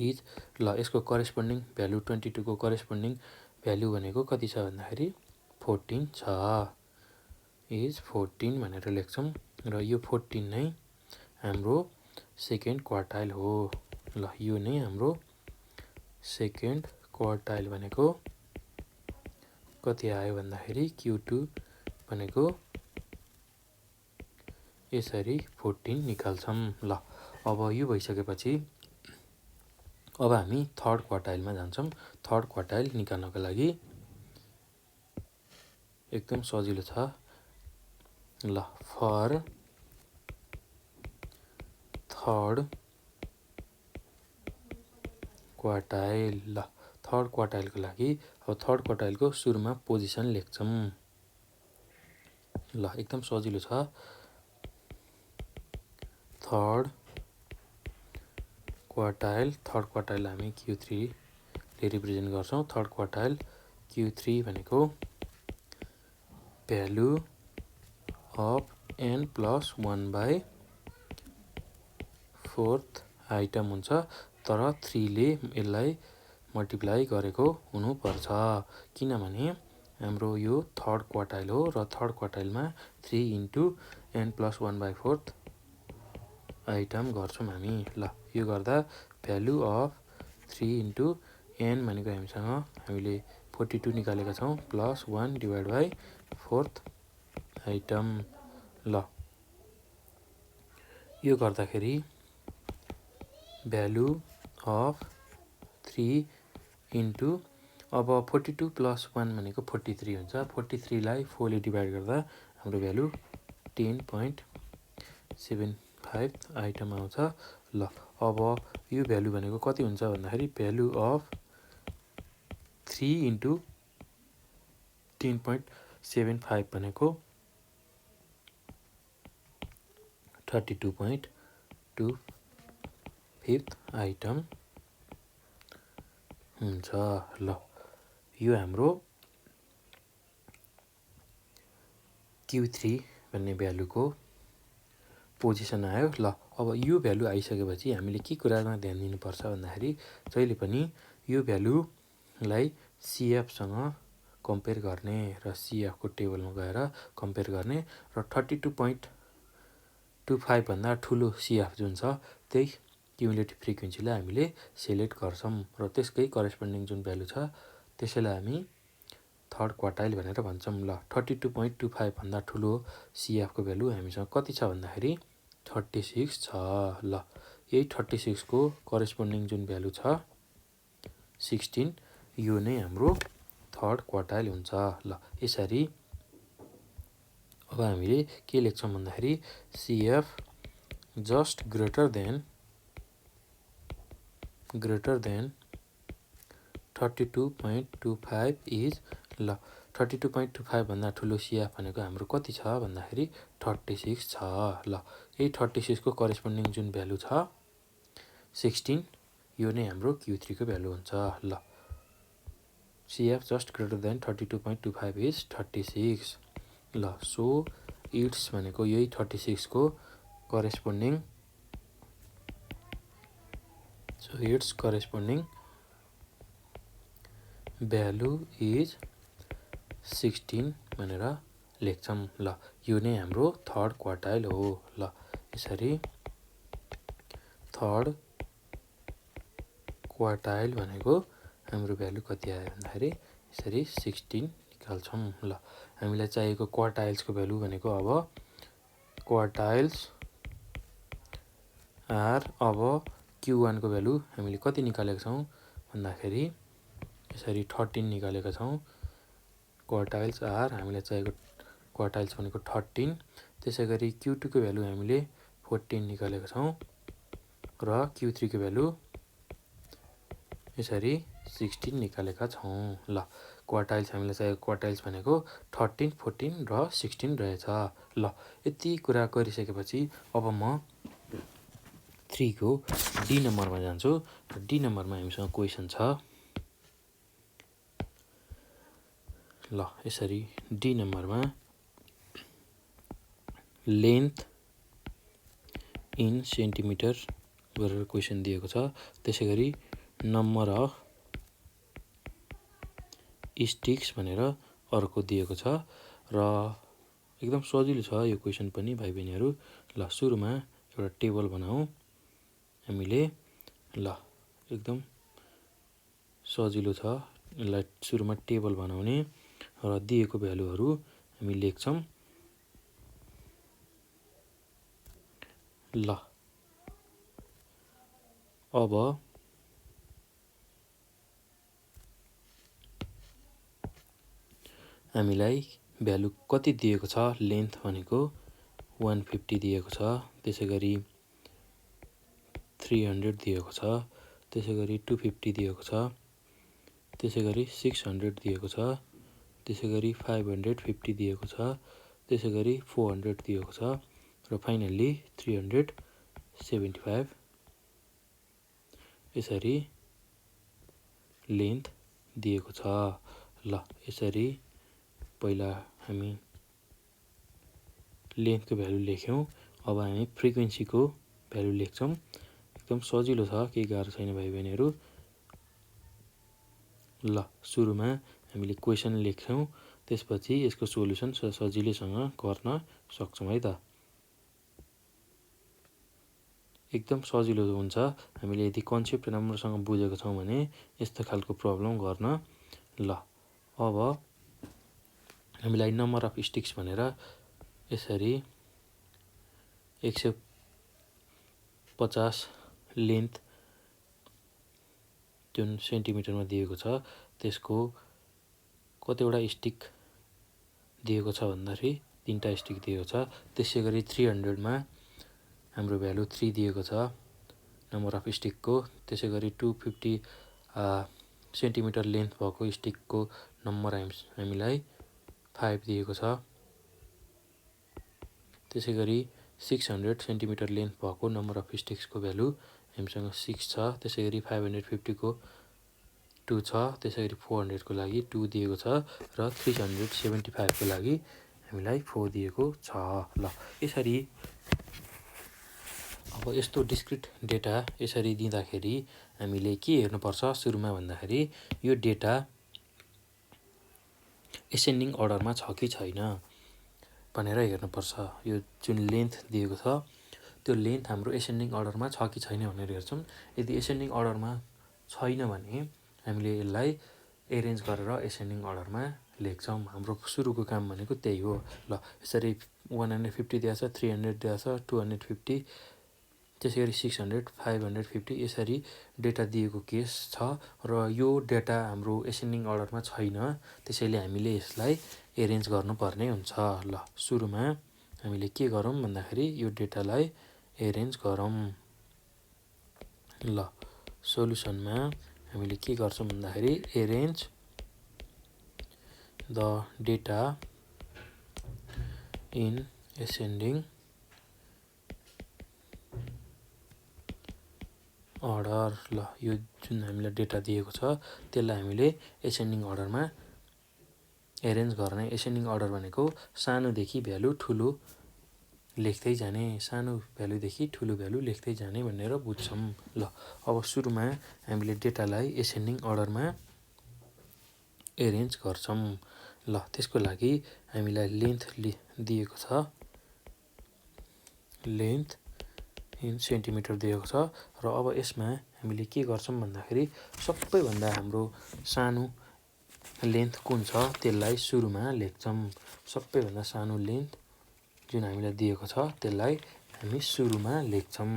इज ल यसको करेस्पोन्डिङ भ्यालु 22 को करेस्पोन्डिङ भ्यालु भनेको कति छ भन्दाखेरि 14 छ। इज 14 भनेर लेख्छौँ र यो 14 नै हाम्रो सेकेन्ड क्वार्टाइल हो। ल यो नै हाम्रो सेकेन्ड क्वार्टाइल भनेको कति आयो भन्दाखेरि Q2 भनेको यसरी 14 निकाल्छौँ। ल अब यो भइसकेपछि अब हामी थर्ड क्वार्टाइलमा जान्छौँ। थर्ड क्वार्टाइल निकाल्नको लागि एकदम सजिलो छ। ल फर थर्ड क्वार्टाइल, ल थर्ड क्वार्टाइलको लागि अब थर्ड क्वार्टाइलको सुरुमा पोजिसन लेख्छौँ। ल एकदम सजिलो छ। थर्ड क्वार्टाइल हामी Q3 ले रिप्रेजेन्ट गर्छौँ। थर्ड क्वार्टाइल Q3 भनेको भ्यालु अफ n+1/4 आइटम हुन्छ, तर 3 ले यसलाई मल्टिप्लाई गरेको हुनुपर्छ, किनभने हाम्रो यो थर्ड क्वार्टाइल हो र थर्ड क्वार्टाइलमा 3 × n+1/4 आइटम गर्छौँ हामी। ल यो गर्दा भ्यालु अफ 3 × n भनेको हामीले 42 निकालेका छौँ +1/4 आइटम। ल यो गर्दाखेरि भ्यालु अफ 3 × अब 42 + 1 भनेको 43 हुन्छ। 43 लाई 4 ले डिभाइड गर्दा हाम्रो भ्यालु 10.75 आइटम आउँछ। ल अब यो भ्यालु भनेको कति हुन्छ भन्दाखेरि भ्यालु अफ 3 × 10.75 भनेको 32.25 आइटम हुन्छ। ल यो हाम्रो Q3 भन्ने भ्यालुको पोजिसन आयो। ल अब यो भ्यालु आइसकेपछि हामीले के कुरामा ध्यान दिनुपर्छ भन्दाखेरि जहिले पनि यो भ्यालुलाई CFसँग कम्पेयर गर्ने र CF को टेबलमा गएर कम्पेयर गर्ने र 32.25 भन्दा ठुलो CF जुन छ त्यही क्युमुलेटिभ फ्रिक्वेन्सीलाई हामीले सेलेक्ट गर्छौँ र त्यसकै करेस्पोन्डिङ जुन भ्यालु छ त्यसैलाई हामी थर्ड क्वार्टाइल भनेर भन्छौँ। ल 32.25 भन्दा ठुलो CF को भ्यालु हामीसँग कति छ भन्दाखेरि 36 छ। ल यही 36 को करेस्पोन्डिङ जुन भ्यालु छ 16 यो नै हाम्रो थर्ड क्वार्टाइल हुन्छ। ल यसरी अब हामीले के लेख्छौँ भन्दाखेरि CF just greater than 32.25 is ल 32.25 भन्दा ठुलो CF भनेको हाम्रो कति छ भन्दाखेरि 36 छ। ल यही 36 को करेस्पोन्डिङ जुन भ्यालु छ 16 यो नै हाम्रो Q3 को भ्यालु हुन्छ। ल CF just greater than 32.25 is 36। ल सो इट्स भनेको यही 36 को करेस्पोन्डिङ भ्यालु इज 16 भनेर लेख्छौँ। ल यो नै हाम्रो थर्ड क्वार्टाइल हो। ल यसरी थर्ड क्वार्टाइल भनेको हाम्रो भ्यालु कति आयो भन्दाखेरि यसरी 16 निकाल्छौँ। ल हामीलाई चाहिएको क्वार्टाइल्सको भ्यालु भनेको अब क्वार्टाइल्स आर अब Q1 को भ्यालु हामीले कति निकालेका छौँ भन्दाखेरि यसरी 13 निकालेका छौँ। क्वार्टाइल्स आर हामीलाई चाहिएको क्वार्टाइल्स भनेको 13। त्यसै गरी Q2 को भ्यालु हामीले 14 निकालेका छौँ र Q3 को भ्यालु यसरी 16 निकालेका छौँ। ल क्वार्टाइल्स हामीलाई चाहिएको क्वार्टाइल्स भनेको 13, 14 र 16 रहेछ। ल यति कुरा गरिसकेपछि अब म 3 को D नम्बरमा जान्छु र D नम्बरमा हामीसँग क्वेसन छ। ल यसरी D नम्बरमा लेन्थ इन सेन्टिमिटर गरेर क्वेसन दिएको छ। त्यसै गरी नम्बर अफ स्टिक्स भनेर अर्को दिएको छ र एकदम सजिलो छ यो क्वेसन पनि भाइ बहिनीहरू। ल सुरुमा एउटा टेबल बनाऊ हामीले। ल एकदम सजिलो छ। यसलाई सुरुमा टेबल बनाउने र दिएको भ्यालुहरू हामी लेख्छौँ। ल अब हामीलाई भ्यालु कति दिएको छ, लेन्थ भनेको 150 दिएको छ, त्यसै गरी 300 दिएको छ, त्यसै गरी 250 दिएको छ, त्यसै गरी 600 दिएको छ, त्यसै गरी 550 दिएको छ, त्यसै गरी 400 दिएको छ र फाइनल्ली 375 यसरी लेन्थ दिएको छ। ल यसरी पहिला हामी लेन्थको भ्यालु लेख्यौँ। अब हामी फ्रिक्वेन्सीको भ्यालु लेख्छौँ। एकदम सजिलो छ, केही गाह्रो छैन भाइ बहिनीहरू। ल सुरुमा हामीले क्वेसन लेख्छौँ, त्यसपछि यसको सोल्युसन सजिलैसँग गर्न सक्छौँ है त। एकदम सजिलो हुन्छ। हामीले यदि कन्सेप्ट राम्रोसँग बुझेको छौँ भने यस्तो खालको प्रब्लम गर्न। ल अब हामीलाई नम्बर अफ स्टिक्स भनेर यसरी 150 लेन्थ जुन सेन्टिमिटरमा दिएको छ त्यसको कतिवटा स्टिक दिएको छ भन्दाखेरि 3टा स्टिक दिएको छ। त्यसै गरी 300मा हाम्रो भ्यालु 3 दिएको छ नम्बर अफ स्टिकको। त्यसै गरी 250 सेन्टिमिटर लेन्थ भएको स्टिकको नम्बर हामीलाई 5 दिएको छ। त्यसै गरी 600 सेन्टिमिटर लेन्थ भएको नम्बर अफ स्टिक्सको भ्यालु हामीसँग 6 छ। त्यसै गरी 550 को 2 छ। त्यसै गरी 400 को लागि 2 दिएको छ र 375 को लागि हामीलाई 4 दिएको छ। ल यसरी अब यस्तो डिस्क्रिट डेटा यसरी दिँदाखेरि हामीले के हेर्नुपर्छ सुरुमा भन्दाखेरि यो डेटा एसेन्डिङ अर्डरमा छ कि छैन भनेर हेर्नुपर्छ। यो जुन लेन्थ दिएको छ त्यो लेन्थ हाम्रो एसेन्डिङ अर्डरमा छ कि छैन भनेर हेर्छौँ। यदि एसेन्डिङ अर्डरमा छैन भने हामीले यसलाई एरेन्ज गरेर एसेन्डिङ अर्डरमा लेख्छौँ। हाम्रो सुरुको काम भनेको त्यही हो। ल यसरी 150 दिएको छ, 300 दिएको छ, 250, त्यसै गरी 600, 550 यसरी डेटा दिएको केस छ र यो डेटा हाम्रो एसेन्डिङ अर्डरमा छैन। त्यसैले हामीले यसलाई एरेन्ज गर्नुपर्ने हुन्छ। ल सुरुमा हामीले के गरौँ भन्दाखेरि यो डेटालाई एरेन्ज गरौँ। ल सोल्युसनमा हामीले के गर्छौँ भन्दाखेरि arrange the data in ascending order. ल यो जुन हामीलाई डेटा दिएको छ त्यसलाई हामीले एसेन्डिङ अर्डरमा एरेन्ज गर्ने। एसेन्डिङ अर्डर भनेको सानोदेखि भ्यालु ठुलो लेख्दै जाने, सानो भ्यालुदेखि ठुलो भ्यालु लेख्दै जाने भनेर बुझ्छौँ। ल अब सुरुमा हामीले डेटालाई एसेन्डिङ अर्डरमा एरेन्ज गर्छौँ। ल त्यसको लागि हामीलाई लेन्थ दिएको छ, लेन्थ इन सेन्टिमिटर दिएको छ र अब यसमा हामीले के गर्छौँ भन्दाखेरि सबैभन्दा हाम्रो सानो लेन्थ कुन छ त्यसलाई सुरुमा लेख्छौँ। सबैभन्दा सानो लेन्थ जुन हामीलाई दिएको छ त्यसलाई हामी सुरुमा लेख्छौँ।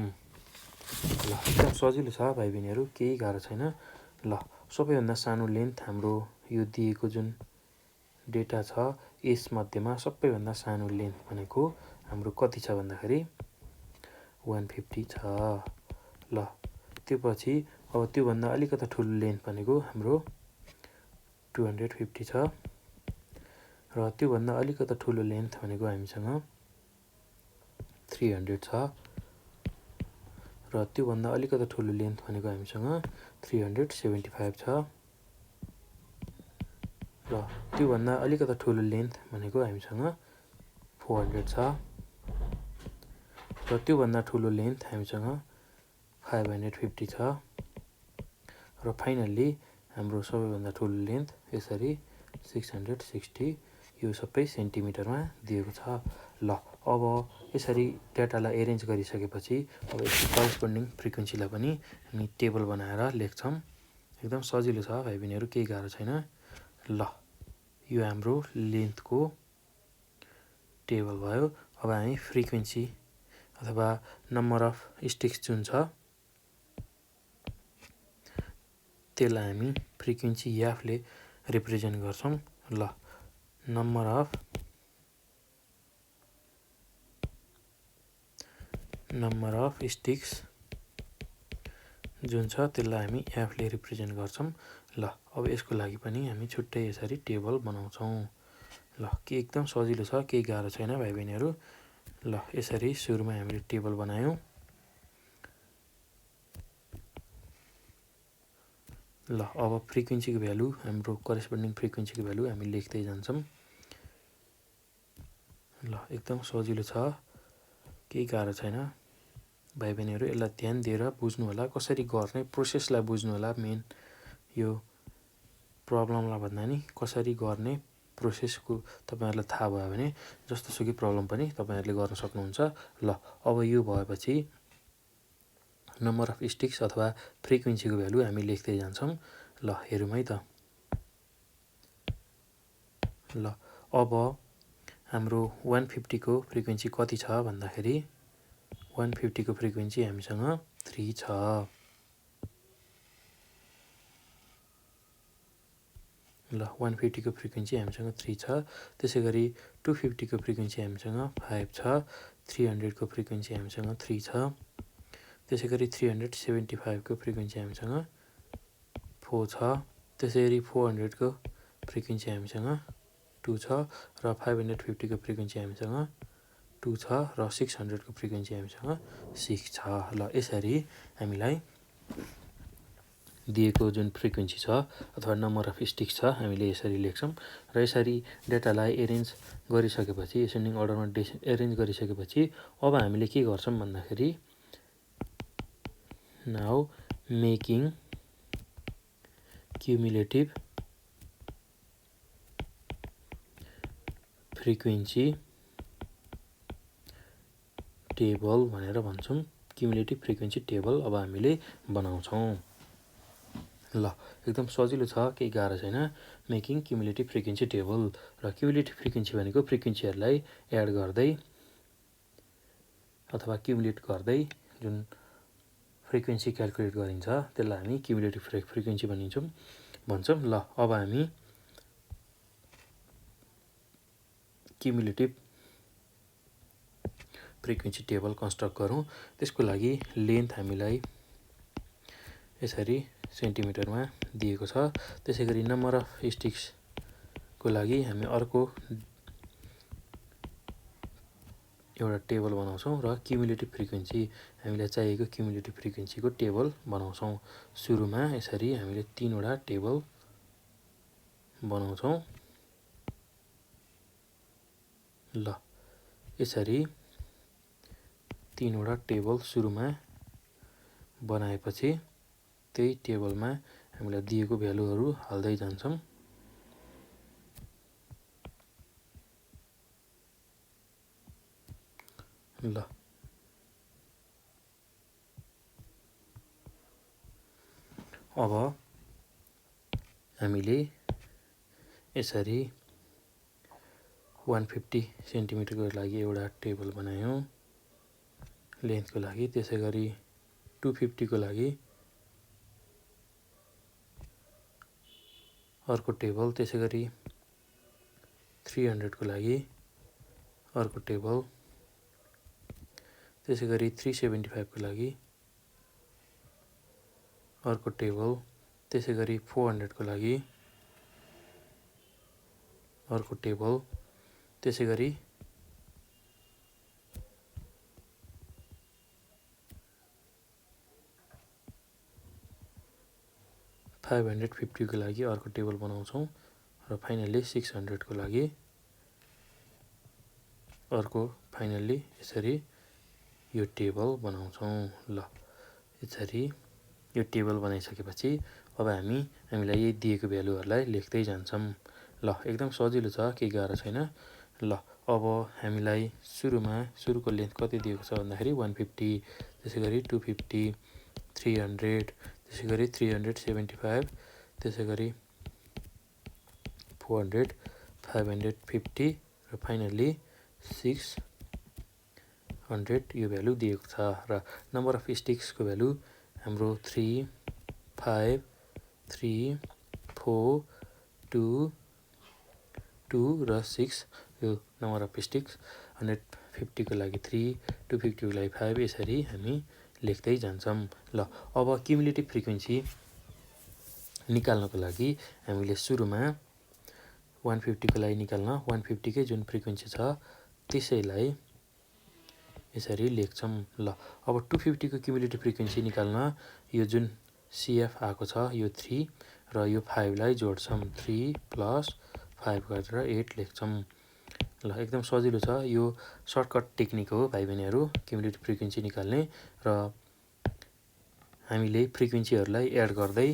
ल एकदम सजिलो छ भाइ बहिनीहरू, केही गाह्रो छैन। ल सबैभन्दा सानो लेन्थ हाम्रो यो दिएको जुन डेटा छ यसमध्येमा सबैभन्दा सानो लेन्थ भनेको हाम्रो कति छ भन्दाखेरि 150 छ। ल त्यो पछि अब त्योभन्दा अलिकता ठुलो लेन्थ भनेको हाम्रो 250 छ र त्योभन्दा अलिकता ठुलो लेन्थ भनेको हामीसँग 300 छ र त्योभन्दा अलिकता ठुलो लेन्थ भनेको हामीसँग 375 छ र त्योभन्दा अलिकता ठुलो लेन्थ भनेको हामीसँग 400 छ र त्योभन्दा ठुलो लेन्थ हामीसँग 550 छ र फाइनल्ली हाम्रो सबैभन्दा ठुलो लेन्थ यसरी 660 यो सबै सेन्टिमिटरमा दिएको छ। ल अब यसरी डाटालाई एरेन्ज गरिसकेपछि अब यसको करेस्पोन्डिङ फ्रिक्वेन्सीलाई पनि हामी टेबल बनाएर लेख्छौँ। एकदम सजिलो छ भाइ बहिनीहरू, केही गाह्रो छैन। ल यो हाम्रो लेन्थको टेबल भयो। अब हामी फ्रिक्वेन्सी अथवा नम्बर अफ स्टिक्स जुन छ त्यसलाई हामी फ्रिक्वेन्सी याफले रिप्रेजेन्ट गर्छौँ। ल नम्बर अफ स्टिक्स जुन छ त्यसलाई हामी एफले रिप्रेजेन्ट गर्छौँ। ल अब यसको लागि पनि हामी छुट्टै यसरी टेबल बनाउँछौँ। ल के एकदम सजिलो छ, केही गाह्रो छैन भाइ बहिनीहरू। ल यसरी सुरुमा हामीले टेबल बनायौँ। ल अब फ्रिक्वेन्सीको भ्यालु, हाम्रो करेस्पोन्डिङ फ्रिक्वेन्सीको भ्यालु हामी लेख्दै जान्छौँ। ल एकदम सजिलो छ, केही गाह्रो छैन भाइ बहिनीहरू। यसलाई ध्यान दिएर बुझ्नु होला, कसरी गर्ने प्रोसेसलाई बुझ्नु होला। मेन यो प्रब्लमलाई भन्दा नि कसरी गर्ने प्रोसेसको तपाईँहरूलाई थाहा भयो भने जस्तोसुकै प्रब्लम पनि तपाईँहरूले गर्न सक्नुहुन्छ। ल अब यो भएपछि नम्बर अफ स्टिक्स अथवा फ्रिक्वेन्सीको भ्यालु हामी लेख्दै जान्छौँ। ल हेरौँ है त। ल अब हाम्रो 150 को फ्रिक्वेन्सी कति छ भन्दाखेरि 150 को फ्रिक्वेन्सी हामीसँग 3 छ। ल 150 को फ्रिक्वेन्सी हामीसँग 3 छ। त्यसै गरी 250 को फ्रिक्वेन्सी हामीसँग 5 छ। 300 को फ्रिक्वेन्सी हामीसँग 3 छ। त्यसै गरी 375 को फ्रिक्वेन्सी हामीसँग 4 छ। त्यसै गरी 400 को फ्रिक्वेन्सी हामीसँग 2 छ र 550 को फ्रिक्वेन्सी हामीसँग 2 छ र 600 को फ्रिक्वेन्सी हामीसँग 6 छ। ल यसरी हामीलाई दिएको जुन फ्रिक्वेन्सी छ अथवा नम्बर अफ स्टिक्स छ हामीले यसरी लेख्छौँ। र यसरी डेटालाई एरेन्ज गरिसकेपछि, एसेन्डिङ अर्डरमा एरेन्ज गरिसकेपछि अब हामीले के गर्छौँ भन्दाखेरि now making cumulative frequency table भनेर भन्छौँ। क्युमुलेटिभ फ्रिक्वेन्सी टेबल अब हामीले बनाउँछौँ। ल एकदम सजिलो छ, केही गाह्रो छैन। Making cumulative frequency table. र क्युमुलेटिभ फ्रिक्वेन्सी भनेको फ्रिक्वेन्सीहरूलाई एड गर्दै अथवा क्युमुलेट गर्दै जुन फ्रिक्वेन्सी क्यालकुलेट गरिन्छ त्यसलाई हामी क्युमुलेटिभ फ्रिक्वेन्सी भन्छौँ। ल अब हामी क्युमुलेटिभ फ्रिक्वेन्सी टेबल कन्स्ट्रक्ट गरौँ। त्यसको लागि लेन्थ हामीलाई यसरी सेन्टिमिटरमा दिएको छ। त्यसै गरी नम्बर अफ स्टिक्सको लागि हामी अर्को एउटा टेबल बनाउँछौँ र क्युमुलेटिभ फ्रिक्वेन्सी हामीलाई चाहिएको क्युमुलेटिभ फ्रिक्वेन्सीको टेबल बनाउँछौँ। सुरुमा यसरी हामीले 3 वटा टेबल बनाउँछौँ। ल यसरी 3 वटा टेबल सुरुमा बनाएपछि त्यही टेबलमा हामीलाई दिएको भ्यालुहरू हाल्दै जान्छौँ। ल अब हामीले यसरी 150 सेन्टिमिटरको लागि एउटा टेबल बनायौँ लेन्थको लागि। त्यसै गरी 250 को लागि अर्को टेबल। त्यसै गरी 300 को लागि अर्को टेबल। त्यसै गरी 375 को लागि अर्को टेबल। त्यसै गरी 400 को लागि अर्को टेबल। त्यसै गरी 550 को लागि अर्को टेबल बनाउँछौँ र फाइनल्ली 600 को लागि अर्को फाइनल्ली यसरी यो टेबल बनाउँछौँ। ल यसरी यो टेबल बनाइसकेपछि अब हामीलाई यही दिएको भ्यालुहरूलाई लेख्दै जान्छौँ। ल एकदम सजिलो छ, केही गाह्रो छैन। ल अब हामीलाई सुरुको लेन्थ कति दिएको छ भन्दाखेरि 150, त्यसै गरी 250, 300, त्यसै गरी 375, त्यसै गरी 400, 550 र फाइनल्ली 600 यो भ्यालु दिएको छ। र नम्बर अफ स्टिक्सको भ्यालु हाम्रो 3, 5, 3, 4, 2, 2 र 6 यो नम्बर अफ स्टिक्स। 150 को लागि 3, 250 को लागि 5 यसरी हामी लेख्दै जान्छौँ। ल अब क्युमुलेटिभ फ्रिक्वेन्सी निकाल्नको लागि हामीले सुरुमा 150 को लागि निकाल्न 150 कै जुन फ्रिक्वेन्सी छ त्यसैलाई यसरी लेख्छौँ। ल अब 250 को क्युमुलेटिभ फ्रिक्वेन्सी निकाल्न यो जुन CF आएको छ यो 3 र यो 5 लाई जोड्छौँ। 3 + 5 गरेर 8 लेख्छौँ। ल एकदम सजिलो छ, यो सर्टकट टेक्निक हो भाइ बहिनीहरू क्युमुलेटिभ फ्रिक्वेन्सी निकाल्ने। र हामीले फ्रिक्वेन्सीहरूलाई एड गर्दै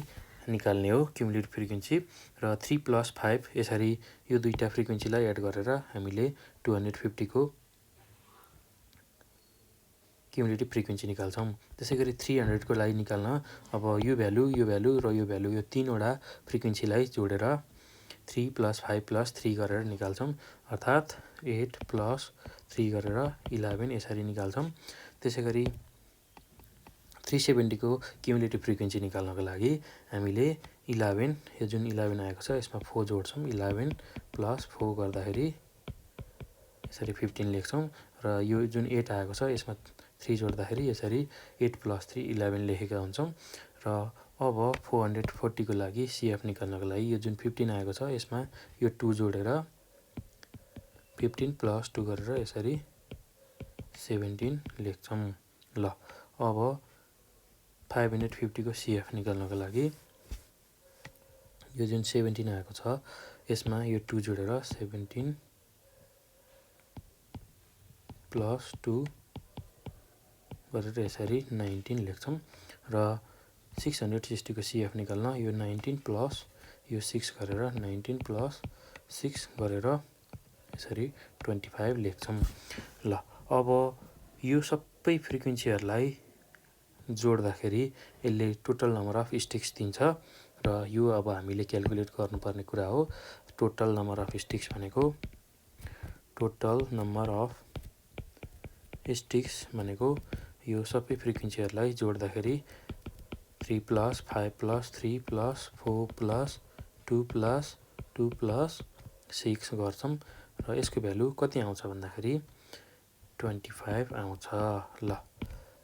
निकाल्ने हो क्युमुलेटिभ फ्रिक्वेन्सी। र 3 + 5 यसरी यो दुईटा फ्रिक्वेन्सीलाई एड गरेर हामीले 250 को क्युमुलेटिभ फ्रिक्वेन्सी निकाल्छौँ। त्यसै गरी 300 को लागि निकाल्न अब यो भ्यालु र यो भ्यालु यो तीनवटा फ्रिक्वेन्सीलाई जोडेर 3 + 5 + 3 गरेर निकाल्छौँ, अर्थात् 8 + 3 गरेर 11 यसरी निकाल्छौँ। त्यसै गरी 370 को क्युमुलेटिभ फ्रिक्वेन्सी निकाल्नको लागि हामीले 11 यो जुन 11 आएको छ यसमा 4 जोड्छौँ। 11 + 4 गर्दाखेरि यसरी 15 लेख्छौँ। र यो जुन 8 आएको छ यसमा 3 जोड्दाखेरि यसरी 8 + 3 11 लेखेका हुन्छौँ। र अब 440 को लागि CF निकाल्नको लागि यो जुन 15 आएको छ यसमा यो 2 जोडेर 15 + 2 गरेर यसरी 17 लेख्छौँ। ल अब 550 को CF निकाल्नको लागि यो जुन 17 आएको छ यसमा यो 2 जोडेर 17 + 2 गरेर यसरी 19 लेख्छौँ। र 660 को CF निकाल्न यो 19 + यो 6 गरेर 19 + 6 गरेर यसरी 25 लेख्छौँ। ल अब यो सबै फ्रिक्वेन्सीहरूलाई जोड्दाखेरि यसले टोटल नम्बर अफ स्टिक्स दिन्छ। र यो अब हामीले क्यालकुलेट गर्नुपर्ने कुरा हो। टोटल नम्बर अफ स्टिक्स भनेको यो सबै फ्रिक्वेन्सीहरूलाई जोड्दाखेरि 3 + 5 + 3 + 4 + 2 + 2 + 6 गर्छौँ। र यसको भ्यालु कति आउँछ भन्दाखेरि 25 आउँछ। ल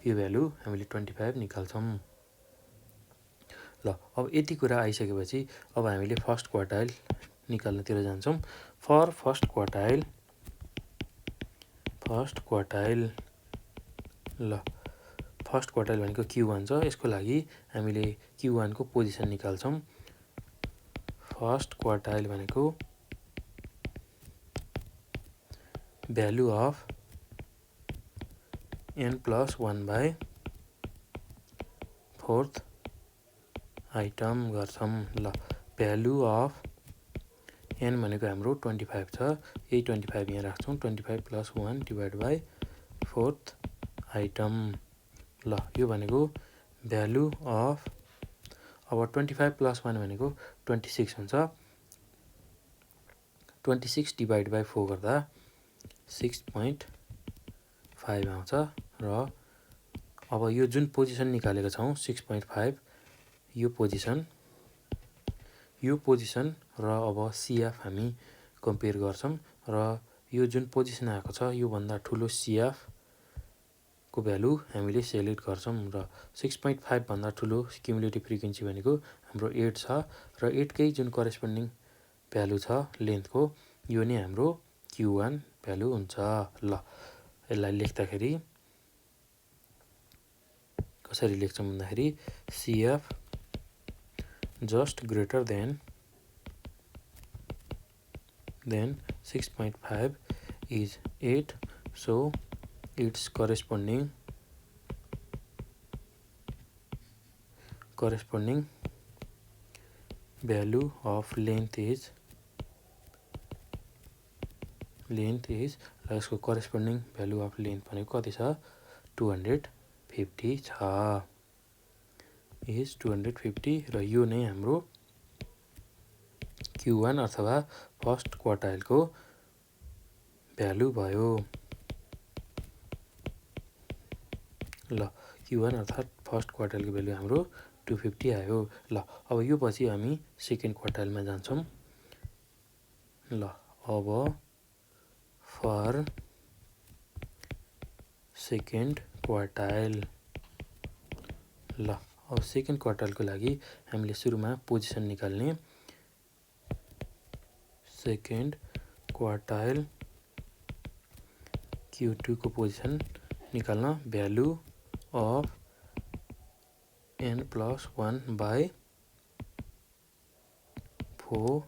यो भ्यालु हामीले 25 निकाल्छौँ। ल अब यति कुरा आइसकेपछि अब हामीले फर्स्ट क्वार्टाइल निकाल्नतिर जान्छौँ। फर फर्स्ट क्वार्टाइल ल फर्स्ट क्वार्टाइल भनेको Q1 छ, यसको लागि हामीले Q1 को पोजिसन निकाल्छौँ। फर्स्ट क्वार्टाइल भनेको भ्यालु अफ n + 1/4 आइटम गर्छौँ। ल भ्यालु अफ n भनेको हाम्रो 25 छ, यही 25 यहाँ राख्छौँ। 25 + 1/4 आइटम। ल यो भनेको भ्यालु अफ अब 25 + 1 भनेको 26 हुन्छ। 26 / 4 गर्दा 6.5 आउँछ। र अब यो जुन पोजिसन निकालेको छौँ 6.5 यो पोजिसन र अब CF हामी कम्पेयर गर्छौँ। र यो जुन पोजिसन आएको छ योभन्दा ठुलो CF को भ्यालु हामीले सेलेक्ट गर्छौँ। र 6.5 भन्दा ठुलो क्युमुलेटिभ फ्रिक्वेन्सी भनेको हाम्रो 8 छ। र 8 कै जुन करेस्पोन्डिङ भ्यालु छ लेन्थको यो नै हाम्रो Q1 भ्यालु हुन्छ। ल यसलाई लेख्दाखेरि कसरी लेख्छौँ भन्दाखेरि CF just greater than 6.5 is 8, so its corresponding value of length is र यसको करेस्पोन्डिङ भ्यालु अफ लेन्थ भनेको कति छ 250 छ इज 250 र यो नै हाम्रो Q1 अथवा फर्स्ट क्वार्टाइलको भ्यालु भयो ल Q1 अर्थात् फर्स्ट क्वार्टाइलको भ्यालु हाम्रो 250 आयो ल अब यो पछि हामी सेकेन्ड क्वार्टाइलमा जान्छौँ ल अब फर सेकेन्ड क्वार्टाइल ल अब सेकेन्ड क्वार्टाइलको लागि हामीले सुरुमा पोजिसन निकाल्ने सेकेन्ड क्वार्टाइल Q2 को पोजिसन निकाल्न भ्यालु अफ n+1 बाई 4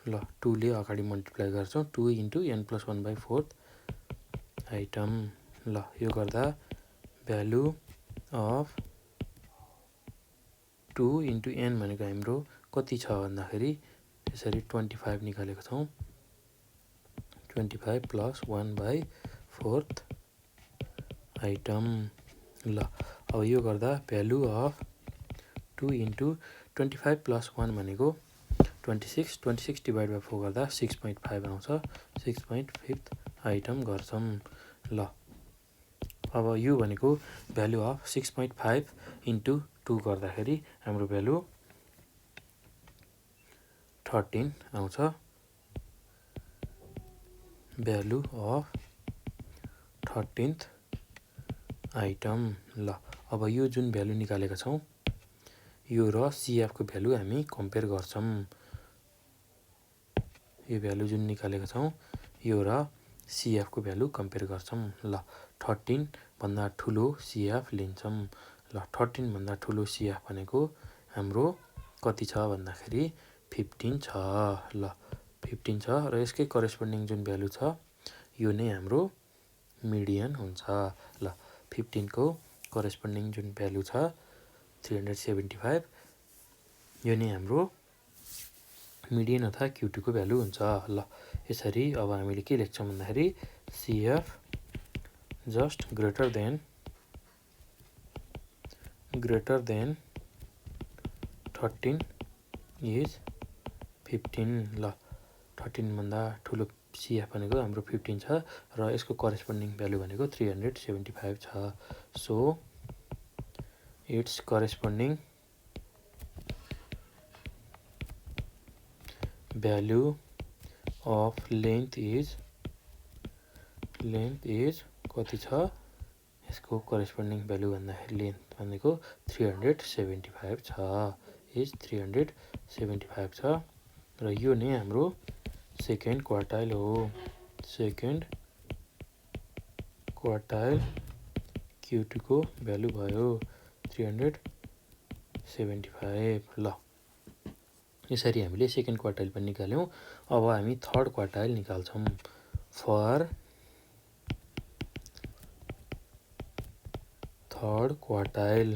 ल 2 ले अगाडि मल्टिप्लाई गर्छौँ 2 इन्टु n+1 बाई 4 आइटम ल यो गर्दा भ्यालु अफ 2 इन्टु n भनेको हाम्रो कति छ भन्दाखेरि यसरी 25 निकालेको छौँ 25 प्लस 1 बाई 4 आइटम ल अब यो गर्दा भ्यालु अफ 2 इन्टु 25 प्लस 1 भनेको 26 डिभाइड बाई 4 गर्दा 6.5 आउँछ 6.5 आइटम गर्छौँ ल अब यो भनेको भ्यालु अफ 6.5 इन्टु 2 गर्दाखेरि हाम्रो भ्यालु 13 आउँछ भ्यालु अफ 13th आइटम ल अब यो जुन भ्यालु निकालेका छौँ यो र CF को भ्यालु हामी कम्पेयर गर्छौँ यो भ्यालु जुन निकालेका छौँ यो र CF को भ्यालु कम्पेयर गर्छौँ ल 13 भन्दा ठुलो CF लिन्छौँ ल 13 भन्दा ठुलो CF भनेको हाम्रो कति छ भन्दाखेरि 15 छ ल 15 छ र यसकै करेस्पोन्डिङ जुन भ्यालु छ यो नै हाम्रो मिडियन हुन्छ ल 15 को करेस्पोन्डिङ जुन भ्यालु छ 375 यो नै हाम्रो मिडियन अथवा Q2 को भ्यालु हुन्छ ल यसरी अब हामीले के लेख्छौँ भन्दाखेरि CF just greater than 13 is 15 ल 13 भन्दा ठुलो CF भनेको हाम्रो 15 छ र यसको करेस्पोन्डिङ भ्यालु भनेको 375 छ so it's corresponding value of length is कति छ यसको करेस्पोन्डिङ भ्यालु भन्दाखेरि लेन्थ भनेको 375 छ इज 375 छ र यो नै हाम्रो सेकेन्ड क्वार्टाइल हो सेकेन्ड क्वार्टाइल Q2 को भ्यालु भयो 375 ल यसरी हामीले सेकेन्ड क्वार्टाइल पनि निकाल्यौँ अब हामी थर्ड क्वार्टाइल निकाल्छौँ फर थर्ड क्वार्टाइल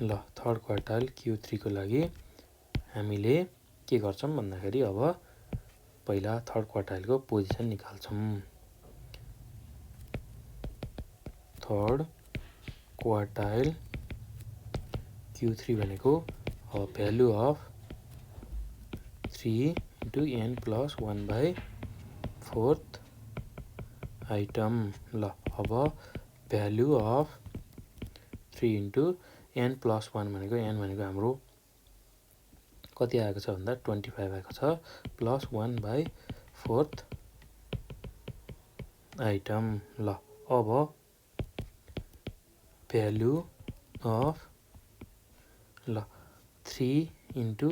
ल थर्ड क्वार्टाइल Q3 को लागि हामीले के गर्छौँ भन्दाखेरि अब पहिला थर्ड क्वार्टाइलको पोजिसन निकाल्छौँ थर्ड क्वार्टाइल Q3 भनेको value of 3 into n+1 by 4 item ल अब भ्यालु अफ 3 इन्टु n+1 भनेको n भनेको हाम्रो कति आएको छ भन्दा 25 आएको छ प्लस 1 बाई 4 आइटम ल अब भ्यालु अफ ल 3 इन्टु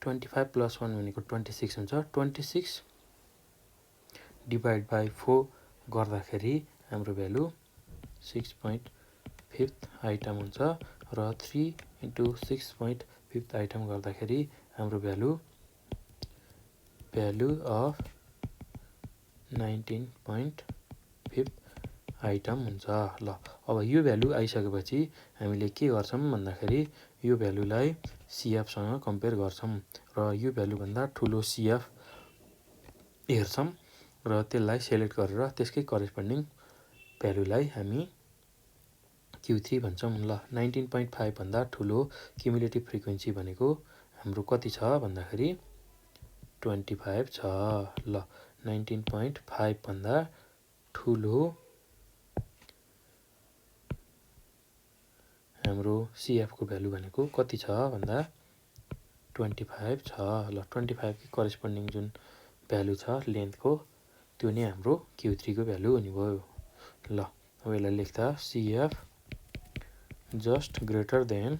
25 प्लस 1 भनेको 26 हुन्छ 26 डिभाइड बाई 4 गर्दाखेरि हाम्रो भ्यालु 6.5 आइटम हुन्छ र 3 इन्टु 6.5 आइटम गर्दाखेरि हाम्रो भ्यालु अफ 19.5 आइटम हुन्छ। ल अब यो भ्यालु आइसकेपछि हामीले के गर्छौँ भन्दाखेरि यो भ्यालुलाई सिएफसँग कम्पेयर गर्छौँ र यो भ्यालुभन्दा ठुलो सिएफ हेर्छौँ र त्यसलाई सेलेक्ट गरेर त्यसकै करेस्पोन्डिङ भ्यालुलाई हामी Q3 भन्छौँ। ल 19.5 भन्दा ठुलो क्युमुलेटिभ फ्रिक्वेन्सी भनेको हाम्रो कति छ भन्दाखेरि 25 छ। ल 19.5 भन्दा ठुलो हाम्रो सिएफको भ्यालु भनेको कति छ भन्दा 25 छ। ल 25 को करेस्पोन्डिङ जुन भ्यालु छ लेन्थको त्यो नै हाम्रो Q3 को भ्यालु हुने भयो। ल अब यसलाई लेख्दा CF just greater than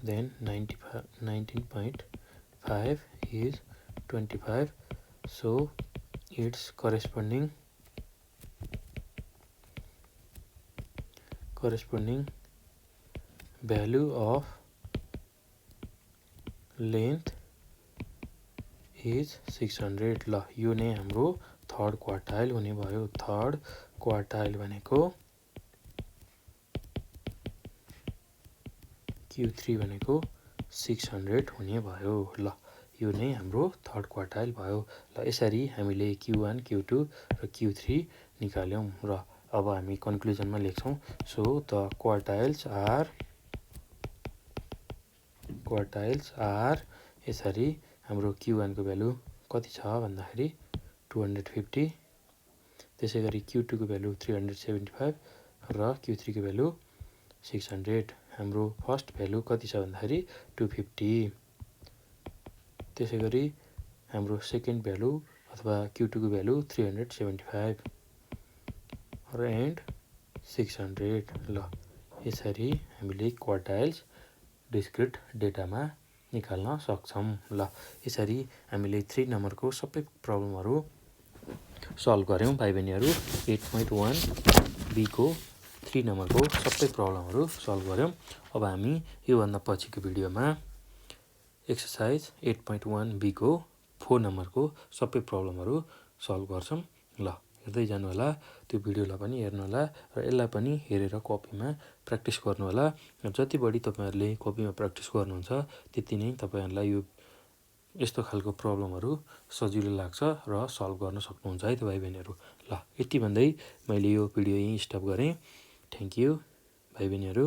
19.5 is 25, so its corresponding value of length is 600। ल यो नै हाम्रो थर्ड क्वार्टाइल हुने भयो। थर्ड क्वार्टाइल भनेको Q3 भनेको 600 हुने भयो। ल यो नै हाम्रो थर्ड क्वार्टाइल भयो। ल यसरी हामीले Q1, Q2 र Q3 निकाल्यौँ र अब हामी कन्क्लुजनमा लेख्छौँ। सो द क्वार्टाइल्स आर यसरी हाम्रो Q1 को भ्यालु कति छ भन्दाखेरि 250, त्यसै गरी Q2 को भ्यालु 375 र Q3 को भ्यालु 600। हाम्रो फर्स्ट भ्यालु कति छ भन्दाखेरि 250, त्यसै गरी हाम्रो सेकेन्ड भ्यालु अथवा Q2 को भ्यालु 375 र एन्ड 600। ल यसरी हामीले क्वार्टाइल्स डिस्क्रिट डेटामा निकाल्न सक्छौँ। ल यसरी हामीले 3 नम्बरको सबै प्रब्लमहरू सल्भ गऱ्यौँ भाइ बहिनीहरू। 8.1 B को 3 नम्बरको सबै प्रब्लमहरू सल्भ गऱ्यौँ। अब हामी योभन्दा पछिको भिडियोमा एक्सर्साइज 8.1 B को 4 नम्बरको सबै प्रब्लमहरू सल्भ गर्छौँ। ल हेर्दै जानु होला, त्यो भिडियोलाई पनि हेर्नु होला र यसलाई पनि हेरेर कपीमा प्र्याक्टिस गर्नु होला। जति बढी तपाईँहरूले कपीमा प्र्याक्टिस गर्नुहुन्छ त्यति नै तपाईँहरूलाई यो यस्तो खालको प्रब्लमहरू सजिलो लाग्छ र सल्भ गर्न सक्नुहुन्छ है त भाइ बहिनीहरू। ल यति भन्दै मैले यो भिडियो यहीँ स्टप गरेँ। थ्याङ्क यू भाइ बहिनीहरू।